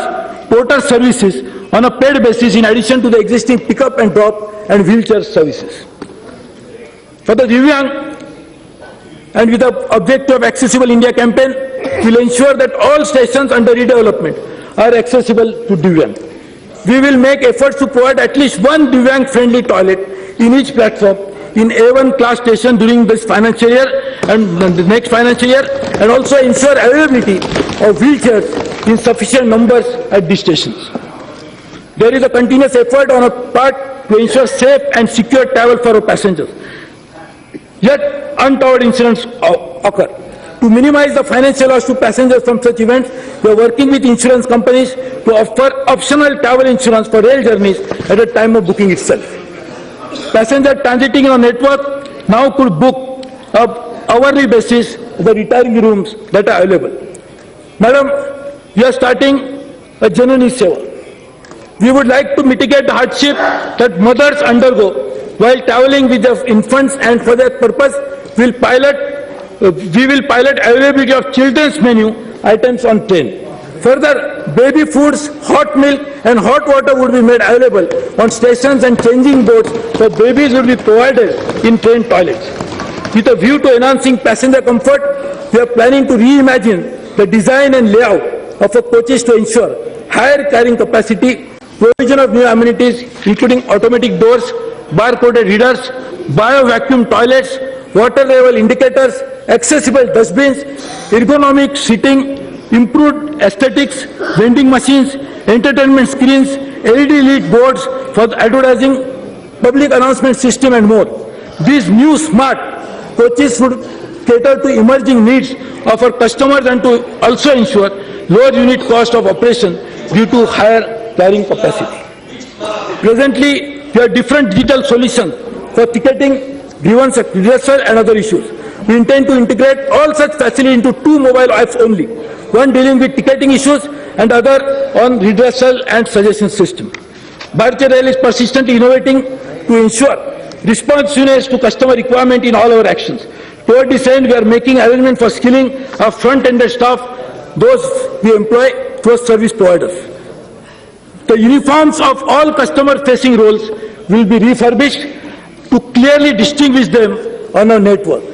S2: porter services on a paid basis in addition to the existing pick-up and drop and wheelchair services. For the Divyang, and with the objective of Accessible India campaign, we will ensure that all stations under redevelopment are accessible to Divyang. We will make efforts to provide at least one Divyang-friendly toilet in each platform in A1 class station during this financial year and the next financial year, and also ensure availability of wheelchairs in sufficient numbers at these stations. There is a continuous effort on our part to ensure safe and secure travel for our passengers. Yet untoward incidents occur. To minimize the financial loss to passengers from such events, we are working with insurance companies to offer optional travel insurance for rail journeys at the time of booking itself. Passengers transiting on network now could book on hourly basis the retiring rooms that are available. Madam, we are starting a Janani Seva. We would like to mitigate the hardship that mothers undergo while traveling with their infants, and for that purpose we will pilot availability of children's menu items on train. Further, baby foods, hot milk and hot water would be made available on stations, and changing boards for babies will be provided in train toilets. With a view to enhancing passenger comfort, we are planning to reimagine the design and layout of our coaches to ensure higher carrying capacity, provision of new amenities including automatic doors, barcoded readers, bio-vacuum toilets, water level indicators, accessible dustbins, ergonomic seating, improved aesthetics, vending machines, entertainment screens, LED lit boards for the advertising, public announcement system and more. These new smart coaches would cater to emerging needs of our customers and to also ensure lower unit cost of operation due to higher carrying capacity. Presently, there are different digital solutions for ticketing, grievance redressal and other issues. We intend to integrate all such facilities into two mobile apps only, one dealing with ticketing issues and other on redressal and suggestion system. Bharatiya Rail is persistently innovating to ensure responsiveness to customer requirement in all our actions. Toward this end, we are making arrangements for skilling our front-ended staff, those we employ, those service providers. The uniforms of all customer-facing roles will be refurbished to clearly distinguish them on our network.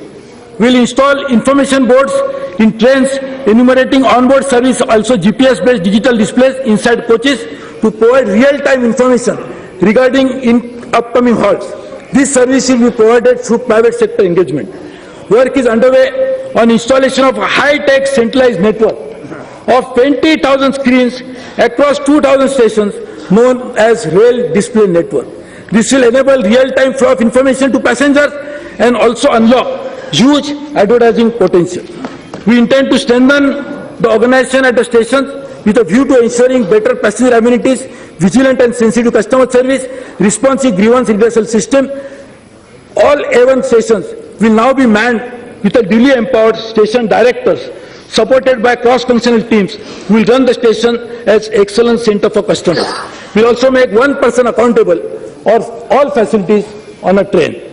S2: We will install information boards in trains enumerating onboard service, also GPS-based digital displays inside coaches to provide real-time information regarding in upcoming halts. This service will be provided through private sector engagement. Work is underway on installation of a high-tech centralized network of 20,000 screens across 2,000 stations known as Rail Display Network. This will enable real-time flow of information to passengers and also unlock huge advertising potential. We intend to strengthen the organization at the stations with a view to ensuring better passenger amenities, vigilant and sensitive customer service, responsive grievance redressal system. All A1 stations will now be manned with a duly empowered station directors supported by cross-functional teams who will run the station as excellence center for customers. We will also make one person accountable of all facilities on a train.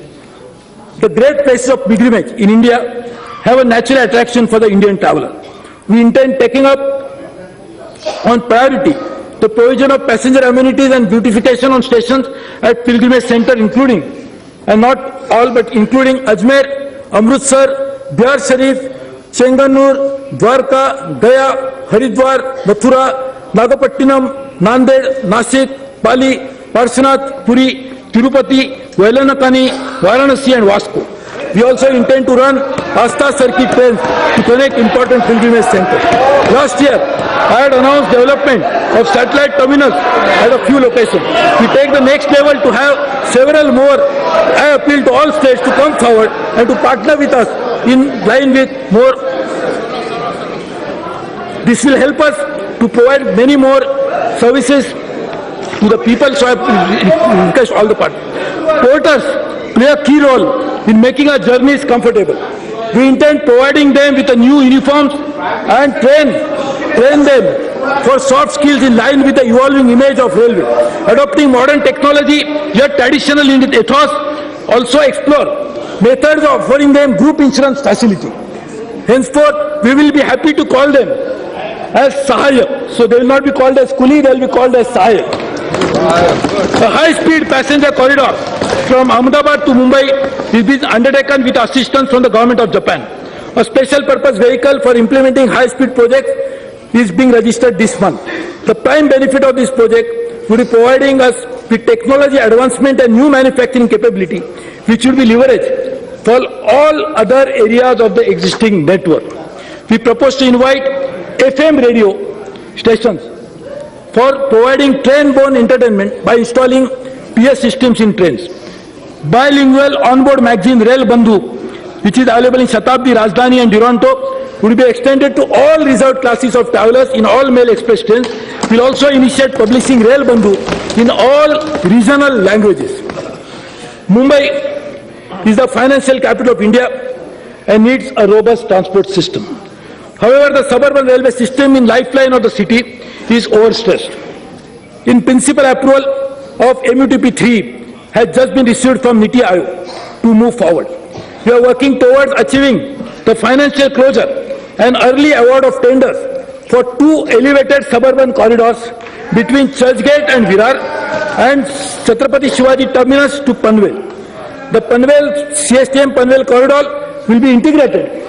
S2: The great places of pilgrimage in India have a natural attraction for the Indian traveler. We intend taking up on priority the provision of passenger amenities and beautification on stations at pilgrimage center, including, and not all but including Ajmer, Amritsar, Bihar Sharif, Chenganur, Dwarka, Gaya, Haridwar, Mathura, Nagapattinam, Nanded, Nasik, Pali, Parshanath, Puri, Tirupati, Vailanakani, Varanasi and Vasco. We also intend to run Asta circuit trains to connect important pilgrimage centers. Last year, I had announced development of satellite terminals at a few locations. We take the next level to have several more. I appeal to all states to come forward and to partner with us in line with more. This will help us to provide many more services to the people, so I request all the partners. Porters play a key role in making our journeys comfortable. We intend providing them with a new uniforms and train them for soft skills in line with the evolving image of railway. Adopting modern technology, yet traditional in its ethos, also explore methods of offering them group insurance facility. Henceforth, we will be happy to call them as Sahayak. So they will not be called as Kuli, they will be called as Sahayak. A high-speed passenger corridor from Ahmedabad to Mumbai is being undertaken with assistance from the government of Japan. A special purpose vehicle for implementing high-speed projects is being registered this month. The prime benefit of this project will be providing us with technology advancement and new manufacturing capability, which will be leveraged for all other areas of the existing network. We propose to invite FM radio stations for providing train-borne entertainment by installing PS systems in trains. Bilingual onboard magazine Rail Bandhu, which is available in Shatabdi, Rajdhani and Duronto, will be extended to all reserved classes of travelers in all mail express trains. We will also initiate publishing Rail Bandhu in all regional languages. Mumbai is the financial capital of India and needs a robust transport system. However, the suburban railway system in lifeline of the city is overstressed. In principal approval of MUTP 3 has just been received from NITI Aayog to move forward. We are working towards achieving the financial closure and early award of tenders for 2 elevated suburban corridors between Churchgate and Virar and Chhatrapati Shivaji Terminus to Panvel. The Panvel CSTM Panvel corridor will be integrated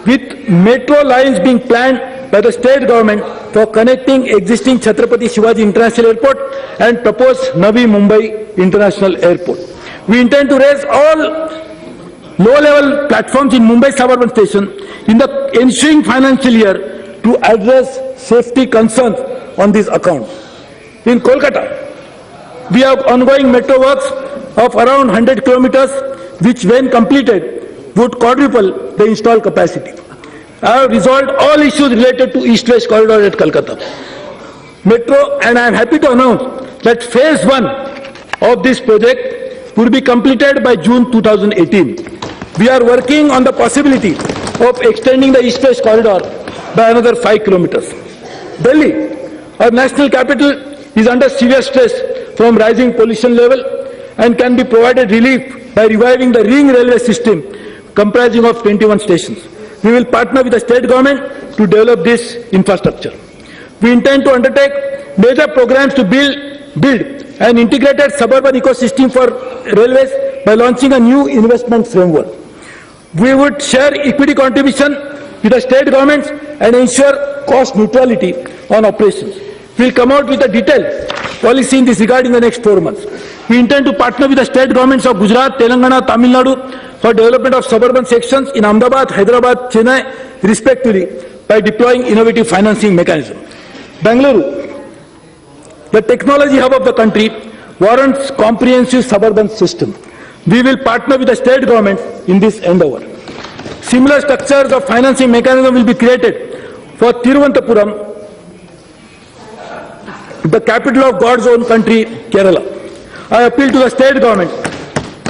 S2: with metro lines being planned by the state government for connecting existing Chhatrapati Shivaji International Airport and proposed Navi Mumbai International Airport. We intend to raise all low-level platforms in Mumbai suburban station in the ensuing financial year to address safety concerns on this account. In Kolkata, we have ongoing metro works of around 100 kilometers, which when completed would quadruple the installed capacity. I have resolved all issues related to East-West corridor at Kolkata Metro, and I am happy to announce that phase 1 of this project will be completed by June 2018. We are working on the possibility of extending the East-West corridor by another 5 kilometers. Delhi, our national capital, is under severe stress from rising pollution level and can be provided relief by reviving the ring railway system comprising of 21 stations. We will partner with the state government to develop this infrastructure. We intend to undertake major programs to build an integrated suburban ecosystem for railways by launching a new investment framework. We would share equity contribution with the state governments and ensure cost neutrality on operations. We will come out with a detailed policy in this regard in the next 4 months. We intend to partner with the state governments of Gujarat, Telangana, Tamil Nadu for development of suburban sections in Ahmedabad, Hyderabad, Chennai, respectively, by deploying innovative financing mechanism. Bangalore, the technology hub of the country, warrants comprehensive suburban system. We will partner with the state government in this endeavor. Similar structures of financing mechanism will be created for Thiruvananthapuram, the capital of God's own country, Kerala. I appeal to the state government,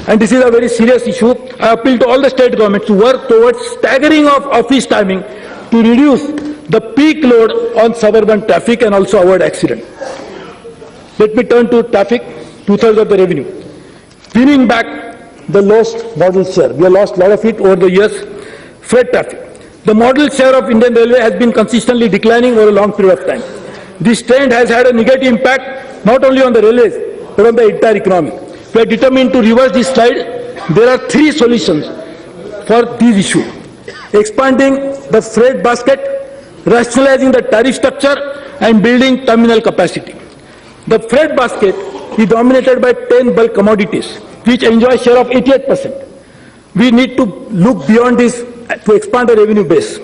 S2: and this is a very serious issue, I appeal to all the state governments to work towards staggering of office timing to reduce the peak load on suburban traffic and also avoid accident. Let me turn to traffic, 2/3 of the revenue. Winning back the lost model share. We have lost a lot of it over the years. Freight traffic. The model share of Indian Railway has been consistently declining over a long period of time. This trend has had a negative impact not only on the railways, but on the entire economy. We are determined to reverse this slide. There are 3 solutions for these issues. Expanding the freight basket, rationalizing the tariff structure, and building terminal capacity. The freight basket is dominated by 10 bulk commodities, which enjoy a share of 88%. We need to look beyond this to expand the revenue base.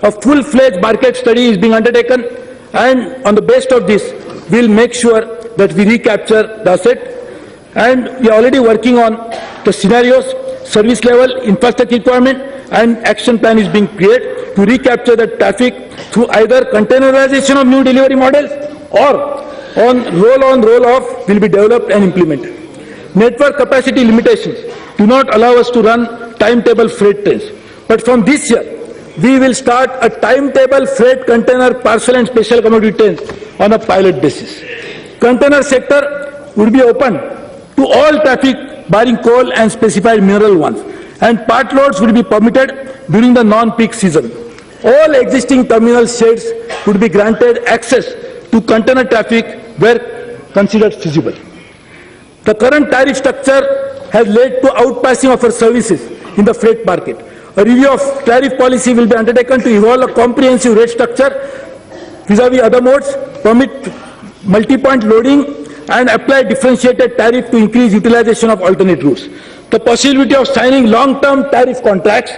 S2: A full-fledged market study is being undertaken, and on the basis of this, we'll make sure that we recapture the asset. And we are already working on the scenarios, service level, infrastructure requirement, and action plan is being created to recapture the traffic through either containerization of new delivery models or on, roll-off will be developed and implemented. Network capacity limitations do not allow us to run timetable freight trains. But from this year, we will start a timetable freight container, parcel and special commodity trains on a pilot basis. Container sector would be open to all traffic barring coal and specified mineral ones, and part loads would be permitted during the non-peak season. All existing terminal sheds would be granted access to container traffic where considered feasible. The current tariff structure has led to outpassing of our services in the freight market. A review of tariff policy will be undertaken to evolve a comprehensive rate structure vis-à-vis other modes, permit multi-point loading, and apply differentiated tariff to increase utilization of alternate routes. The possibility of signing long-term tariff contracts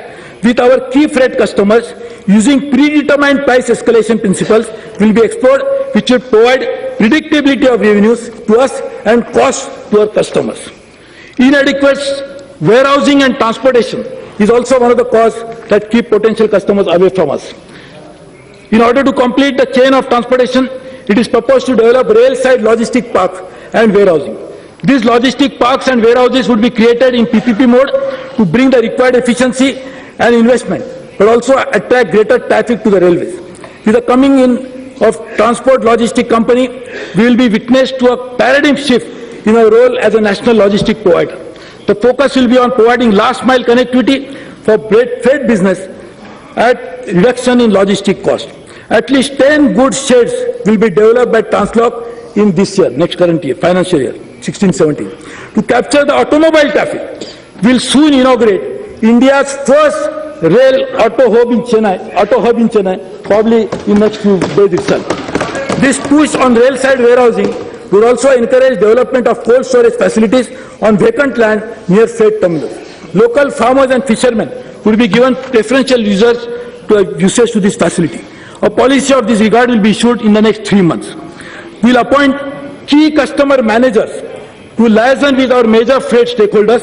S2: with our key freight customers using predetermined price escalation principles will be explored, which should provide predictability of revenues to us and costs to our customers. Inadequate warehousing and transportation is also one of the causes that keep potential customers away from us. In order to complete the chain of transportation, it is proposed to develop rail-side logistic parks and warehousing. These logistic parks and warehouses would be created in PPP mode to bring the required efficiency and investment, but also attract greater traffic to the railways. With the coming in of transport logistic company, we will be witness to a paradigm shift in our role as a national logistic provider. The focus will be on providing last mile connectivity for freight business at reduction in logistic cost. At least 10 goods sheds will be developed by Translog in this year, next current year, financial year, 16-17. To capture the automobile traffic, we will soon inaugurate India's first rail auto hub in Chennai, probably in next few days itself. This push on rail side warehousing would also encourage development of cold storage facilities on vacant land near freight terminals. Local farmers and fishermen would be given preferential usage to this facility. A policy of this regard will be issued in the next 3 months. We will appoint key customer managers to liaison with our major freight stakeholders.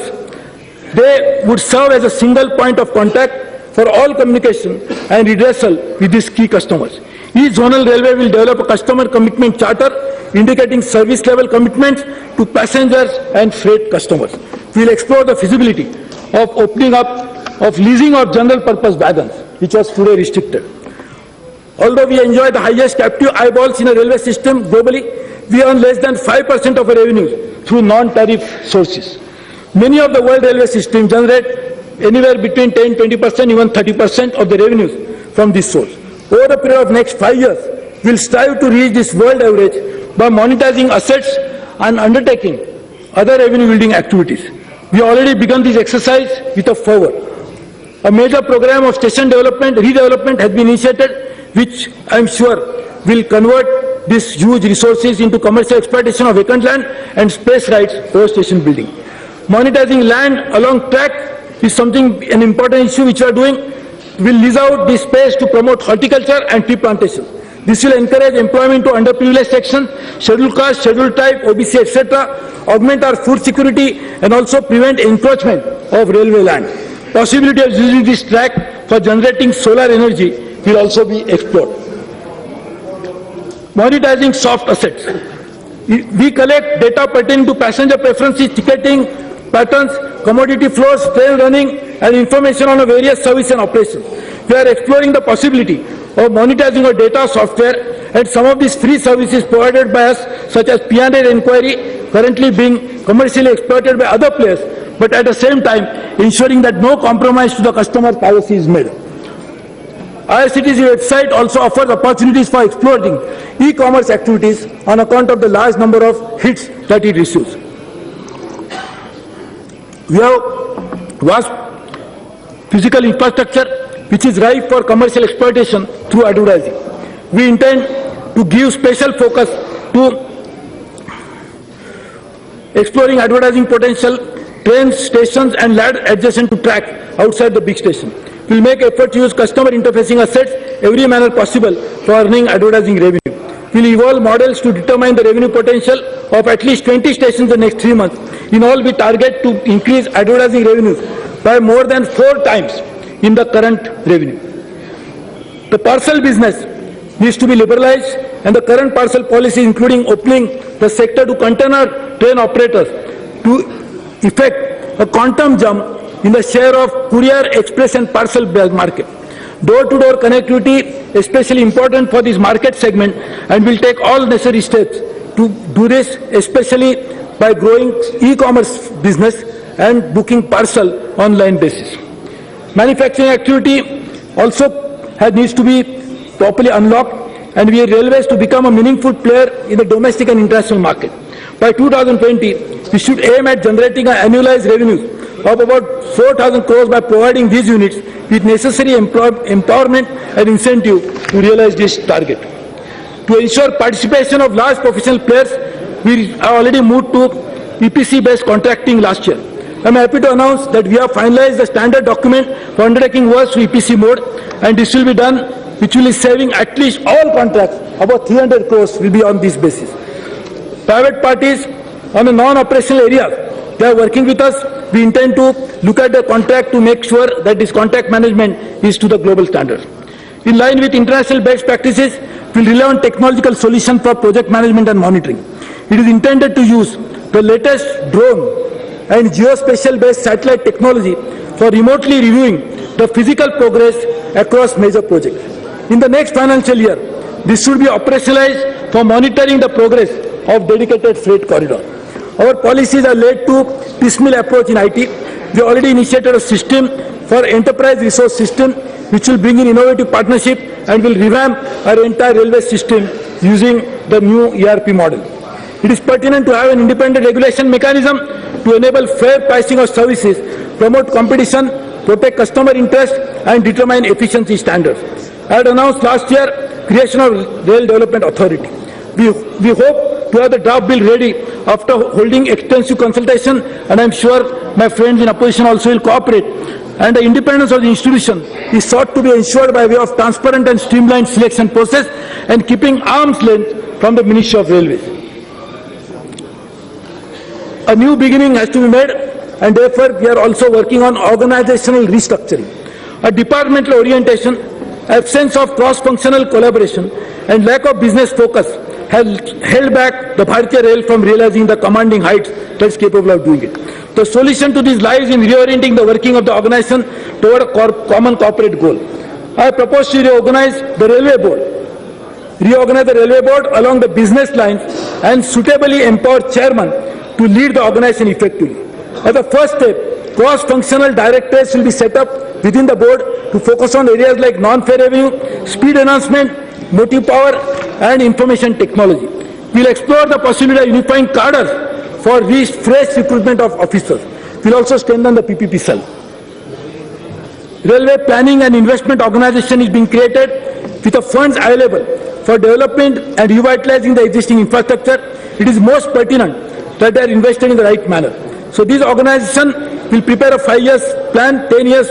S2: They would serve as a single point of contact for all communication and redressal with these key customers. Each zonal railway will develop a customer commitment charter indicating service level commitments to passengers and freight customers. We will explore the feasibility of opening up of leasing of general purpose wagons, which was today restricted. Although we enjoy the highest captive eyeballs in a railway system globally, we earn less than 5% of our revenues through non-tariff sources. Many of the world railway systems generate anywhere between 10, 20%, even 30% of the revenues from this source. Over the period of next 5 years, we will strive to reach this world average by monetizing assets and undertaking other revenue-building activities. We have already begun this exercise with a fervor. A major program of station development, redevelopment has been initiated, which I am sure will convert these huge resources into commercial exploitation of vacant land and space rights for station building. Monetizing land along track is an important issue which we are doing. We will lease out this space to promote horticulture and tree plantation. This will encourage employment to underprivileged sections, scheduled caste, scheduled tribe, OBC, etc., augment our food security and also prevent encroachment of railway land. Possibility of using this track for generating solar energy will also be explored. Monetizing soft assets. We collect data pertaining to passenger preferences, ticketing patterns, commodity flows, train running, and information on various service and operations. We are exploring the possibility of monetizing our data software and some of these free services provided by us, such as P&A inquiry, currently being commercially exploited by other players, but at the same time ensuring that no compromise to the customer privacy is made. IRCTC website also offers opportunities for exploring e-commerce activities on account of the large number of hits that it receives. We have vast physical infrastructure which is ripe for commercial exploitation through advertising. We intend to give special focus to exploring advertising potential, train stations and land adjacent to track outside the big station. We will make effort to use customer interfacing assets every manner possible for earning advertising revenue. We will evolve models to determine the revenue potential of at least 20 stations in the next 3 months. In all, we target to increase advertising revenues by more than 4 times in the current revenue. The parcel business needs to be liberalized, and the current parcel policy, including opening the sector to container train operators, to effect a quantum jump in the share of courier, express and parcel market. Door-to-door connectivity, especially important for this market segment, and will take all necessary steps to do this, especially by growing e-commerce business and booking parcel online basis. Manufacturing activity also needs to be properly unlocked, and we are railways to become a meaningful player in the domestic and international market. By 2020, we should aim at generating an annualized revenue of about 4,000 crores by providing these units with necessary empowerment and incentive to realize this target. To ensure participation of large professional players, we have already moved to EPC-based contracting last year. I am happy to announce that we have finalized the standard document for undertaking works to EPC mode, and this will be done, which will be saving at least all contracts, about 300 crores will be on this basis. Private parties on the non-operational areas, they are working with us. We intend to look at the contract to make sure that this contract management is to the global standard. In line with international best practices, we will rely on technological solutions for project management and monitoring. It is intended to use the latest drone and geospatial-based satellite technology for remotely reviewing the physical progress across major projects. In the next financial year, this should be operationalized for monitoring the progress of dedicated freight corridor. Our policies are led to piecemeal approach in IT. We already initiated a system for enterprise resource system, which will bring in innovative partnership and will revamp our entire railway system using the new ERP model. It is pertinent to have an independent regulation mechanism to enable fair pricing of services, promote competition, protect customer interest, and determine efficiency standards. I had announced last year creation of Rail Development Authority. We hope to have the draft bill ready after holding extensive consultation, and I am sure my friends in opposition also will cooperate. And the independence of the institution is sought to be ensured by way of transparent and streamlined selection process and keeping arm's length from the Ministry of Railways. A new beginning has to be made, and therefore we are also working on organizational restructuring. A departmental orientation, absence of cross-functional collaboration, and lack of business focus has held back the Bharatiya Rail from realizing the commanding heights that is capable of doing it. The solution to this lies in reorienting the working of the organization toward a common corporate goal. I propose to reorganize the railway board along the business lines and suitably empower chairman to lead the organization effectively. As a first step, cross-functional directorates will be set up within the board to focus on areas like non-fare revenue, speed enhancement, motive power, and information technology. We will explore the possibility of unifying cadres for fresh recruitment of officers. We will also strengthen the PPP cell. Railway planning and investment organization is being created with the funds available for development and revitalizing the existing infrastructure. It is most pertinent that they are invested in the right manner. So this organization will prepare a 5 years plan, 10 years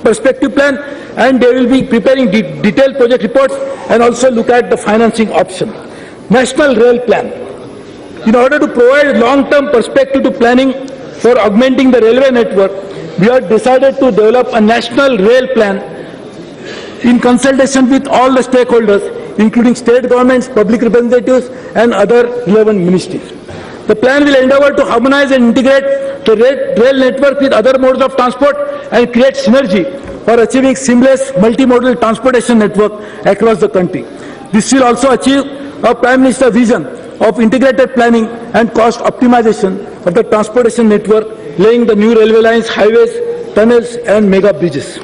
S2: perspective plan, and they will be preparing detailed project reports and also look at the financing option. National Rail Plan. In order to provide long-term perspective to planning for augmenting the railway network, we have decided to develop a National Rail Plan in consultation with all the stakeholders, including state governments, public representatives, and other relevant ministries. The plan will endeavour to harmonize and integrate the rail network with other modes of transport and create synergy for achieving seamless multimodal transportation network across the country. This will also achieve our Prime Minister's vision of integrated planning and cost optimization of the transportation network, laying the new railway lines, highways, tunnels, and mega bridges.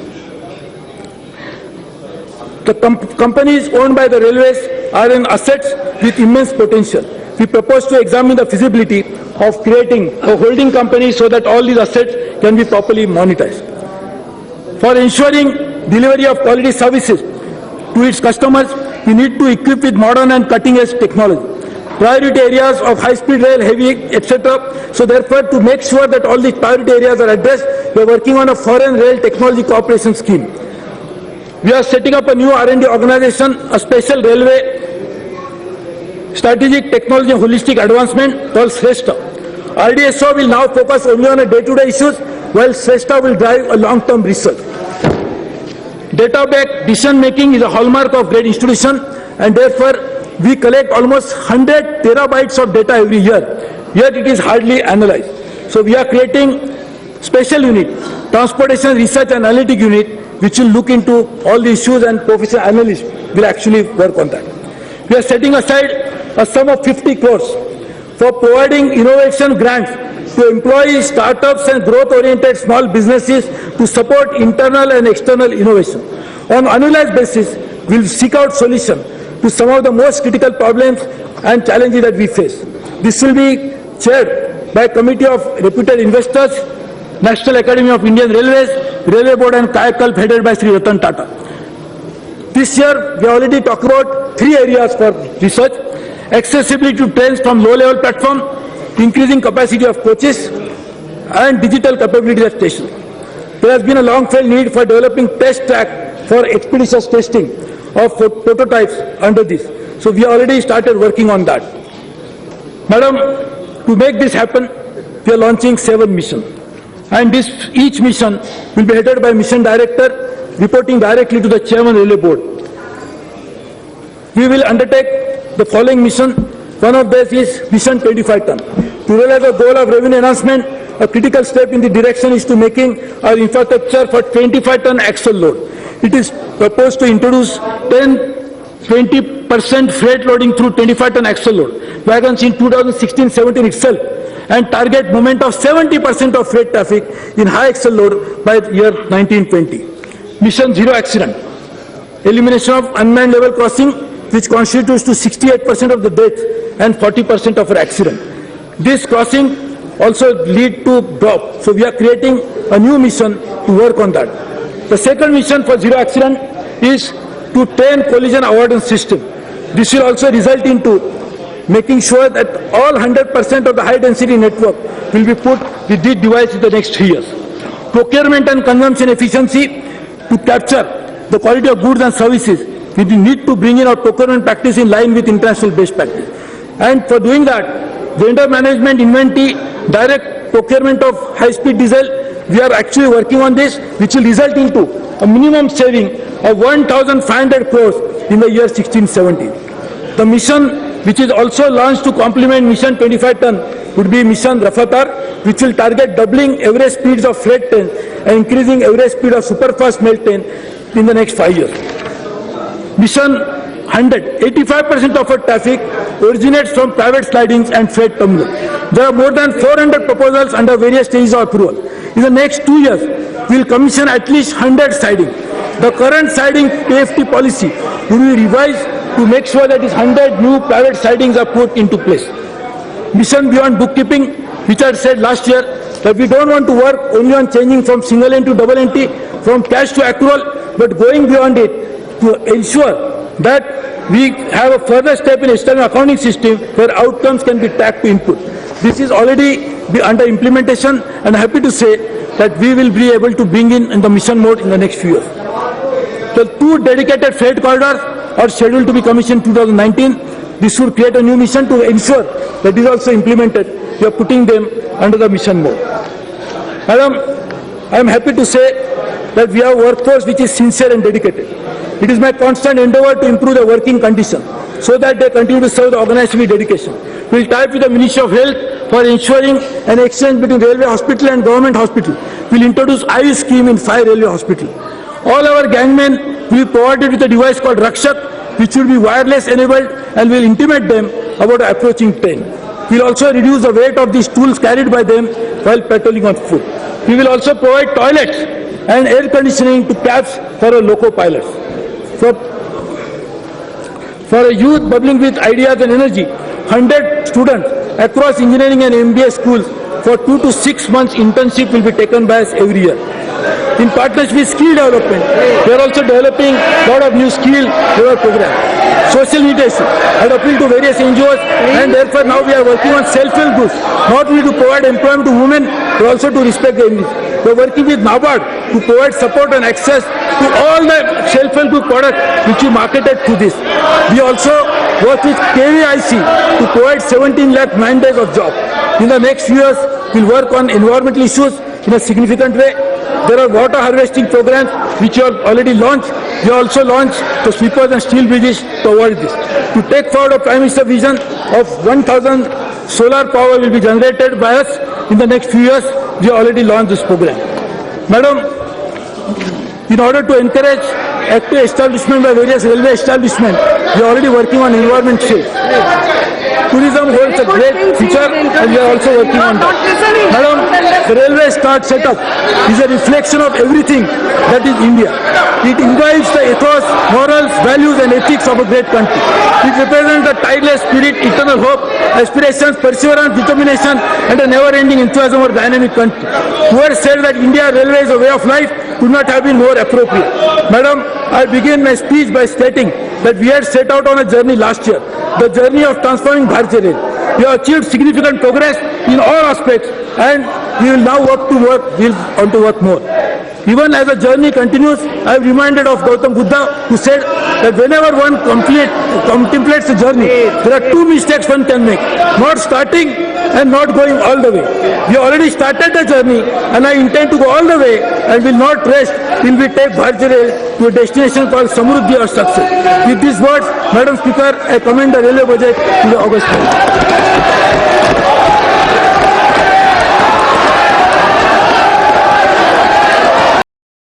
S2: The companies owned by the railways are in assets with immense potential. We propose to examine the feasibility of creating a holding company so that all these assets can be properly monetized. For ensuring delivery of quality services to its customers, we need to equip with modern and cutting-edge technology. Priority areas of high-speed rail, heavy, etc. So therefore, to make sure that all these priority areas are addressed, we are working on a foreign rail technology cooperation scheme. We are setting up a new R&D organization, a special railway strategic technology and holistic advancement called Shri. RDSO will now focus only on day-to-day issues, while Shri will drive a long-term research. Data-backed decision-making is a hallmark of great institution, and therefore we collect almost 100 terabytes of data every year, yet it is hardly analyzed. So we are creating special unit, transportation research and analytic unit, which will look into all the issues, and professional analysts will actually work on that. We are setting aside a sum of 50 crores for providing innovation grants to employees, startups and growth-oriented small businesses to support internal and external innovation. On an annualized basis, we will seek out solutions to some of the most critical problems and challenges that we face. This will be chaired by a committee of reputed investors, National Academy of Indian Railways, Railway Board and Kayakalp headed by Shri Ratan Tata. This year, we already talked about 3 areas for research: accessibility to trains from low-level platform, increasing capacity of coaches, and digital capability of stations. There has been a long-felt need for developing test track for expeditious testing of prototypes under this. So we already started working on that. Madam, to make this happen, we are launching 7 missions. And each mission will be headed by mission director, reporting directly to the chairman railway board. We will undertake the following mission. One of these is mission 25 ton. To realize the goal of revenue enhancement, a critical step in the direction is to making our infrastructure for 25 ton axle load. It is proposed to introduce 20% freight loading through 25 ton axle load wagons in 2016-17 itself, and target movement of 70% of freight traffic in high axle load by year 1920. Mission Zero Accident. Elimination of unmanned level crossing, which constitutes to 68% of the deaths and 40% of our accident. This crossing also lead to drop. So we are creating a new mission to work on that. The second mission for zero accident is to train collision avoidance system. This will also result into making sure that all 100% of the high density network will be put with this device in the next 3 years. Procurement and consumption efficiency. To capture the quality of goods and services, we need to bring in our procurement practice in line with international best practice. And for doing that, vendor management, inventory, direct procurement of high-speed diesel, we are actually working on this, which will result into a minimum saving of 1,500 crores in the year 16-17. The mission, which is also launched to complement mission 25 ton, would be mission Rafatar, which will target doubling average speeds of freight trains and increasing average speed of superfast mail train in the next 5 years. Mission 100, 85% of our traffic originates from private sidings and freight terminals. There are more than 400 proposals under various stages of approval. In the next 2 years, we will commission at least 100 sidings. The current siding PFT policy will be revised to make sure that these 100 new private sidings are put into place. Mission Beyond Bookkeeping, which I said last year, that we don't want to work only on changing from single entry to double entry, from cash to accrual, but going beyond it to ensure that we have a further step in external accounting system where outcomes can be tracked to input. This is already under implementation, and I'm happy to say that we will be able to bring in the mission mode in the next few years. The 2 dedicated freight corridors are scheduled to be commissioned in 2019. This would create a new mission to ensure that is also implemented. We are putting them under the mission mode. Madam, I am happy to say that we have a workforce which is sincere and dedicated. It is my constant endeavor to improve the working condition so that they continue to serve the organization with dedication. We will tie up with the Ministry of Health for ensuring an exchange between railway hospital and government hospital. We will introduce IU scheme in 5 railway hospitals. All our gangmen will be provided with a device called Rakshak, which will be wireless enabled and will intimate them about the approaching train. We will also reduce the weight of these tools carried by them while patrolling on foot. We will also provide toilets and air conditioning to cabs for our loco pilots. For a youth bubbling with ideas and energy, 100 students across engineering and MBA schools for 2 to 6 months internship will be taken by us every year. in partnership with skill development. We are also developing a lot of new skill programs. Social literacy, and appeal to various NGOs, and therefore now we are working on self-help groups, not only to provide employment to women, but also to respect the English. We are working with NABARD to provide support and access to all the self-help group products which we marketed through this. We also work with KVIC to provide 17 lakh 9 days of job. In the next few years, we will work on environmental issues in a significant way. There are water harvesting programs which we have already launched. We also launched the sweepers and steel bridges to avoid this. To take forward a Prime Minister's vision of 1,000 solar power will be generated by us in the next few years. We have already launched this program. Madam, in order to encourage active establishment by various railway establishments, we are already working on environment sales. Tourism holds a great future and we are also working on that. Madam, the railway setup is a reflection of everything that is India. It imbibes the ethos, morals, values and ethics of a great country. It represents the tireless spirit, eternal hope, aspirations, perseverance, determination and a never-ending enthusiasm of a dynamic country. Whoever said that India railway is a way of life could not have been more appropriate. Madam, I begin my speech by stating that we had set out on a journey last year, the journey of transforming Bharatiya Rail. We have achieved significant progress in all aspects and we will now want to work more. Even as the journey continues, I am reminded of Gautam Buddha who said that whenever one contemplates the journey, there are two mistakes one can make, not starting and not going all the way. We already started the journey and I intend to go all the way and will not rest till we take Bharatiya Rail to a destination called Samruddhi or success. With these words, Madam Speaker, I commend the railway budget to the August.